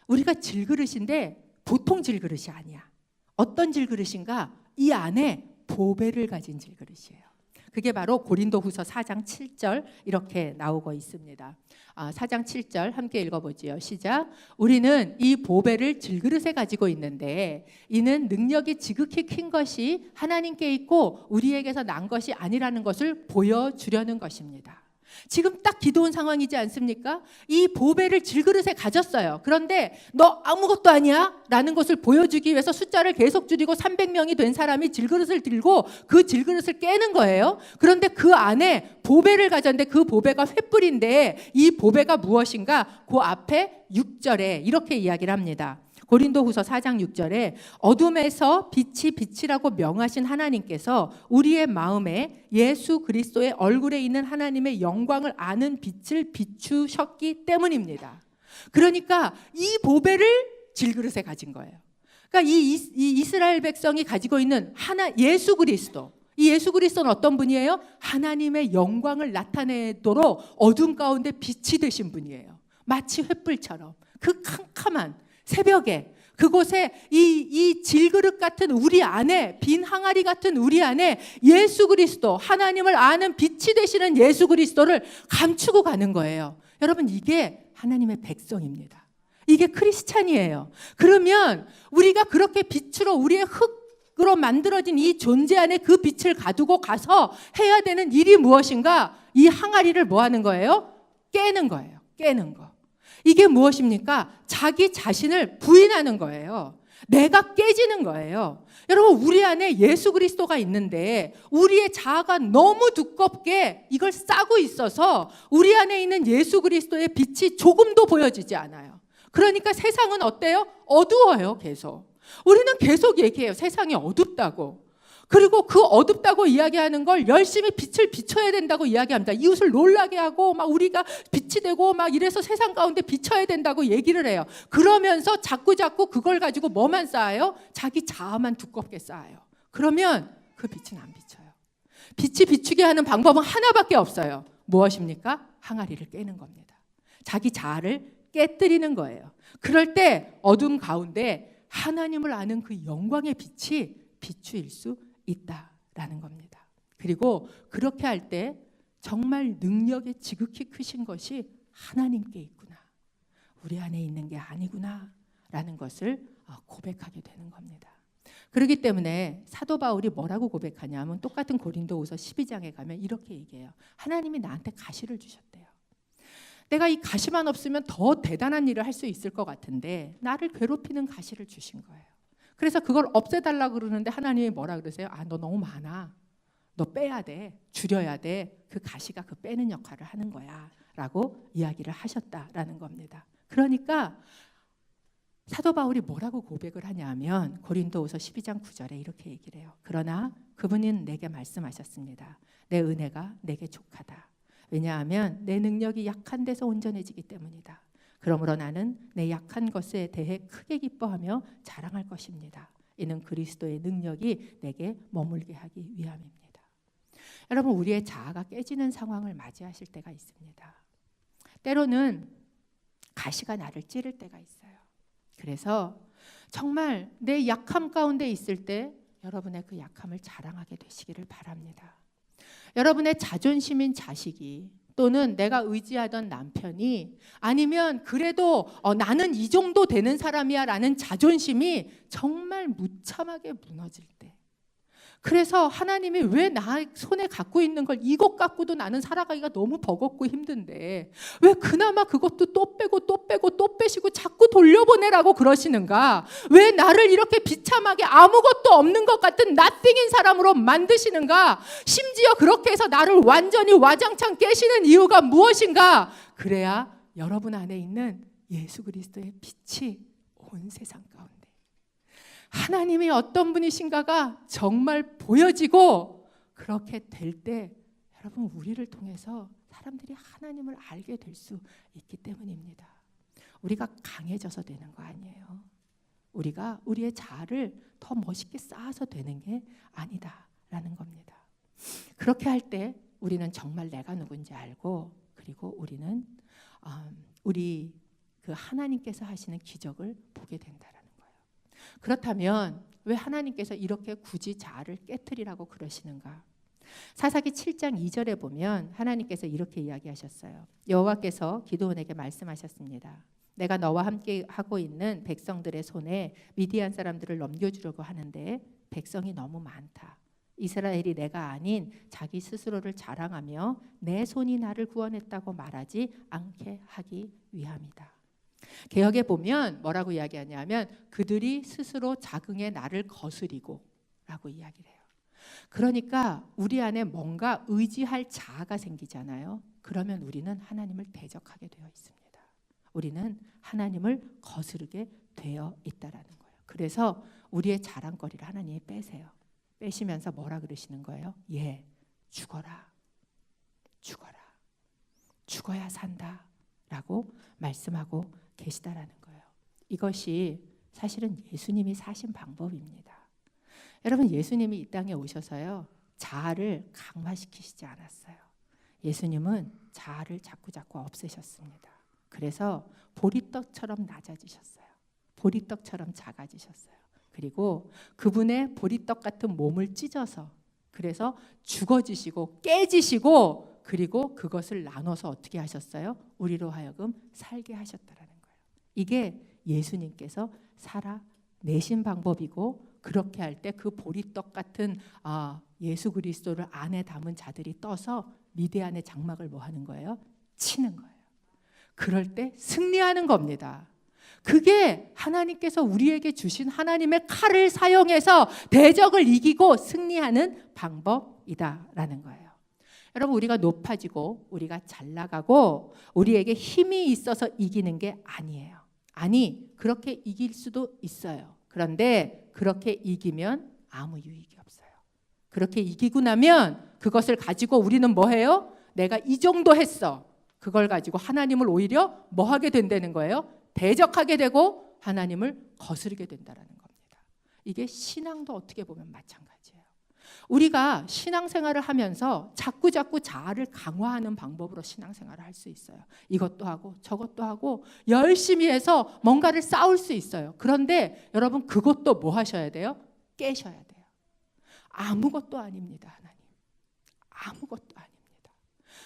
우리가 질그릇인데 보통 질그릇이 아니야. 어떤 질그릇인가? 이 안에 보배를 가진 질그릇이에요. 그게 바로 고린도후서 4장 7절 이렇게 나오고 있습니다. 4장 7절 함께 읽어보지요. 시작. 우리는 이 보배를 질그릇에 가지고 있는데 이는 능력이 지극히 큰 것이 하나님께 있고 우리에게서 난 것이 아니라는 것을 보여주려는 것입니다. 지금 딱 기도원 상황이지 않습니까? 이 보배를 질그릇에 가졌어요. 그런데 너 아무것도 아니야? 라는 것을 보여주기 위해서 숫자를 계속 줄이고 300명이 된 사람이 질그릇을 들고 그 질그릇을 깨는 거예요. 그런데 그 안에 보배를 가졌는데 그 보배가 횃불인데 이 보배가 무엇인가? 그 앞에 6절에 이렇게 이야기를 합니다. 고린도후서 4장 6절에 어둠에서 빛이 빛이라고 명하신 하나님께서 우리의 마음에 예수 그리스도의 얼굴에 있는 하나님의 영광을 아는 빛을 비추셨기 때문입니다. 그러니까 이 보배를 질그릇에 가진 거예요. 그러니까 이 이스라엘 백성이 가지고 있는 예수 그리스도, 이 예수 그리스도는 어떤 분이에요? 하나님의 영광을 나타내도록 어둠 가운데 빛이 되신 분이에요. 마치 횃불처럼 그 캄캄한 새벽에 그곳에 이 질그릇 같은 우리 안에, 빈 항아리 같은 우리 안에 예수 그리스도, 하나님을 아는 빛이 되시는 예수 그리스도를 감추고 가는 거예요. 여러분, 이게 하나님의 백성입니다. 이게 크리스찬이에요. 그러면 우리가 그렇게 빛으로 우리의 흙으로 만들어진 이 존재 안에 그 빛을 가두고 가서 해야 되는 일이 무엇인가? 이 항아리를 뭐 하는 거예요? 깨는 거예요. 깨는 거. 이게 무엇입니까? 자기 자신을 부인하는 거예요. 내가 깨지는 거예요. 여러분, 우리 안에 예수 그리스도가 있는데 우리의 자아가 너무 두껍게 이걸 싸고 있어서 우리 안에 있는 예수 그리스도의 빛이 조금도 보여지지 않아요. 그러니까 세상은 어때요? 어두워요. 계속. 우리는 계속 얘기해요. 세상이 어둡다고. 그리고 그 어둡다고 이야기하는 걸 열심히 빛을 비춰야 된다고 이야기합니다. 이웃을 놀라게 하고 막 우리가 빛이 되고 막 이래서 세상 가운데 비춰야 된다고 얘기를 해요. 그러면서 자꾸 그걸 가지고 뭐만 쌓아요? 자기 자아만 두껍게 쌓아요. 그러면 그 빛은 안 비쳐요. 빛이 비추게 하는 방법은 하나밖에 없어요. 무엇입니까? 항아리를 깨는 겁니다. 자기 자아를 깨뜨리는 거예요. 그럴 때 어둠 가운데 하나님을 아는 그 영광의 빛이 비추일 수 있다라는 겁니다. 그리고 그렇게 할 때 정말 능력이 지극히 크신 것이 하나님께 있구나, 우리 안에 있는 게 아니구나 라는 것을 고백하게 되는 겁니다. 그렇기 때문에 사도 바울이 뭐라고 고백하냐면 똑같은 고린도후서 12장에 가면 이렇게 얘기해요. 하나님이 나한테 가시를 주셨대요. 내가 이 가시만 없으면 더 대단한 일을 할 수 있을 것 같은데 나를 괴롭히는 가시를 주신 거예요. 그래서 그걸 없애달라고 그러는데 하나님이 뭐라 그러세요? 너 너무 많아. 너 빼야 돼. 줄여야 돼. 그 가시가 그 빼는 역할을 하는 거야. 라고 이야기를 하셨다라는 겁니다. 그러니까 사도 바울이 뭐라고 고백을 하냐면 고린도후서 12장 9절에 이렇게 얘기를 해요. 그러나 그분은 내게 말씀하셨습니다. 내 은혜가 내게 족하다. 왜냐하면 내 능력이 약한 데서 온전해지기 때문이다. 그러므로 나는 내 약한 것에 대해 크게 기뻐하며 자랑할 것입니다. 이는 그리스도의 능력이 내게 머물게 하기 위함입니다. 여러분, 우리의 자아가 깨지는 상황을 맞이하실 때가 있습니다. 때로는 가시가 나를 찌를 때가 있어요. 그래서 정말 내 약함 가운데 있을 때 여러분의 그 약함을 자랑하게 되시기를 바랍니다. 여러분의 자존심인 자식이 또는 내가 의지하던 남편이 아니면 그래도 나는 이 정도 되는 사람이야 라는 자존심이 정말 무참하게 무너질 때, 그래서 하나님이 왜 나 손에 갖고 있는 걸 이것 갖고도 나는 살아가기가 너무 버겁고 힘든데 왜 그나마 그것도 또 빼고 또 빼고 또 빼시고 자꾸 돌려보내라고 그러시는가? 왜 나를 이렇게 비참하게 아무것도 없는 것 같은 나띵인 사람으로 만드시는가? 심지어 그렇게 해서 나를 완전히 와장창 깨시는 이유가 무엇인가? 그래야 여러분 안에 있는 예수 그리스도의 빛이 온 세상 가운데 하나님이 어떤 분이신가가 정말 보여지고 그렇게 될 때 여러분, 우리를 통해서 사람들이 하나님을 알게 될 수 있기 때문입니다. 우리가 강해져서 되는 거 아니에요. 우리가 우리의 자아를 더 멋있게 쌓아서 되는 게 아니다라는 겁니다. 그렇게 할 때 우리는 정말 내가 누군지 알고 그리고 우리는 우리 그 하나님께서 하시는 기적을 보게 된다라는 거예요. 그렇다면 왜 하나님께서 이렇게 굳이 자아를 깨트리라고 그러시는가? 사사기 7장 2절에 보면 하나님께서 이렇게 이야기하셨어요. 여호와께서 기드온에게 말씀하셨습니다. 내가 너와 함께 하고 있는 백성들의 손에 미디안 사람들을 넘겨주려고 하는데 백성이 너무 많다. 이스라엘이 내가 아닌 자기 스스로를 자랑하며 내 손이 나를 구원했다고 말하지 않게 하기 위함이다. 개역에 보면 뭐라고 이야기하냐면 그들이 스스로 자긍의 나를 거스리고 라고 이야기를 해요. 그러니까 우리 안에 뭔가 의지할 자아가 생기잖아요. 그러면 우리는 하나님을 대적하게 되어 있습니다. 우리는 하나님을 거스르게 되어 있다라는 거예요. 그래서 우리의 자랑거리를 하나님이 빼세요. 빼시면서 뭐라 그러시는 거예요? 예, 죽어라. 죽어라. 죽어야 산다. 라고 말씀하고 계시다라는 거예요. 이것이 사실은 예수님이 사신 방법입니다. 여러분, 예수님이 이 땅에 오셔서요, 자아를 강화시키시지 않았어요. 예수님은 자아를 자꾸 없애셨습니다. 그래서 보리떡처럼 낮아지셨어요. 보리떡처럼 작아지셨어요. 그리고 그분의 보리떡 같은 몸을 찢어서 그래서 죽어지시고 깨지시고 그리고 그것을 나눠서 어떻게 하셨어요? 우리로 하여금 살게 하셨다라는 거예요. 이게 예수님께서 살아내신 방법이고 그렇게 할 때 그 보리떡 같은 예수 그리스도를 안에 담은 자들이 떠서 미디안의 장막을 뭐 하는 거예요? 치는 거예요. 그럴 때 승리하는 겁니다. 그게 하나님께서 우리에게 주신 하나님의 칼을 사용해서 대적을 이기고 승리하는 방법이다라는 거예요. 여러분, 우리가 높아지고 우리가 잘 나가고 우리에게 힘이 있어서 이기는 게 아니에요. 아니, 그렇게 이길 수도 있어요. 그런데 그렇게 이기면 아무 유익이 없어요. 그렇게 이기고 나면 그것을 가지고 우리는 뭐 해요? 내가 이 정도 했어. 그걸 가지고 하나님을 오히려 뭐 하게 된다는 거예요? 대적하게 되고 하나님을 거스르게 된다는 겁니다. 이게 신앙도 어떻게 보면 마찬가지예요. 우리가 신앙생활을 하면서 자꾸 자아를 강화하는 방법으로 신앙생활을 할 수 있어요. 이것도 하고 저것도 하고 열심히 해서 뭔가를 쌓을 수 있어요. 그런데 여러분, 그것도 뭐 하셔야 돼요? 깨셔야 돼요. 아무것도 아닙니다. 하나님, 아무것도 아닙니다.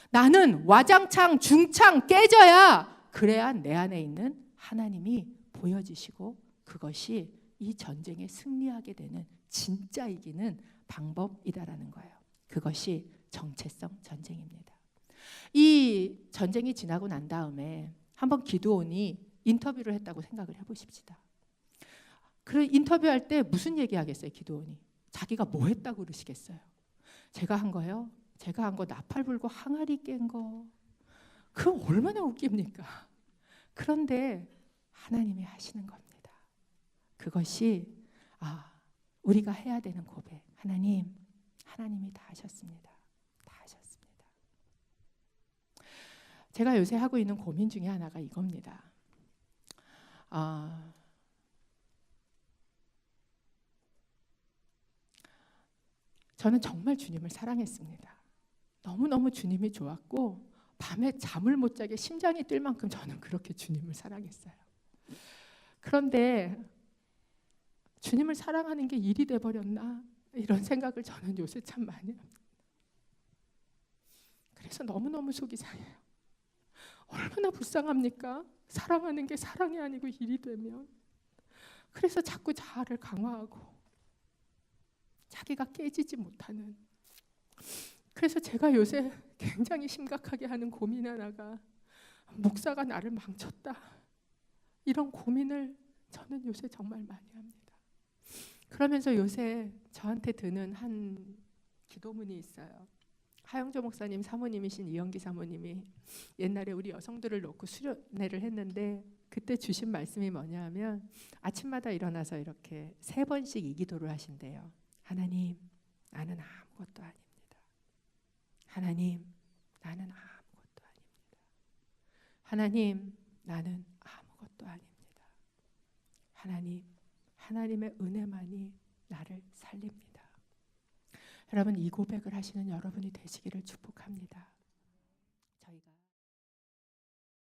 나는 와장창 중창 깨져야 그래야 내 안에 있는 하나님이 보여지시고 그것이 이 전쟁에 승리하게 되는 진짜 이기는 방법이다라는 거예요. 그것이 정체성 전쟁입니다. 이 전쟁이 지나고 난 다음에 한번 기드온이 인터뷰를 했다고 생각을 해보십시다. 그 인터뷰할 때 무슨 얘기하겠어요? 기드온이 자기가 뭐 했다고 그러시겠어요? 제가 한 거요? 제가 한 거 나팔 불고 항아리 깬 거, 그거 얼마나 웃깁니까? 그런데 하나님이 하시는 겁니다. 그것이 우리가 해야 되는 고백. 하나님이 다 하셨습니다. 다 하셨습니다. 제가 요새 하고 있는 고민 중에 하나가 이겁니다. 저는 정말 주님을 사랑했습니다. 너무너무 주님이 좋았고 밤에 잠을 못 자게 심장이 뛸 만큼 저는 그렇게 주님을 사랑했어요. 그런데 주님을 사랑하는 게 일이 돼버렸나? 이런 생각을 저는 요새 참 많이 합니다. 그래서 너무너무 속이 상해요. 얼마나 불쌍합니까? 사랑하는 게 사랑이 아니고 일이 되면. 그래서 자꾸 자아를 강화하고 자기가 깨지지 못하는. 그래서 제가 요새 굉장히 심각하게 하는 고민 하나가 목사가 나를 망쳤다. 이런 고민을 저는 요새 정말 많이 합니다. 그러면서 요새 저한테 드는 한 기도문이 있어요. 하영조 목사님 사모님이신 이영기 사모님이 옛날에 우리 여성들을 놓고 수련회를 했는데 그때 주신 말씀이 뭐냐 하면 아침마다 일어나서 이렇게 3번씩 이 기도를 하신대요. 하나님, 나는 아무것도 아닙니다. 하나님, 나는 아무것도 아닙니다. 하나님, 나는 아무것도 아닙니다. 하나님, 하나님의 은혜만이 나를 살립니다. 여러분, 이 고백을 하시는 여러분이 되시기를 축복합니다.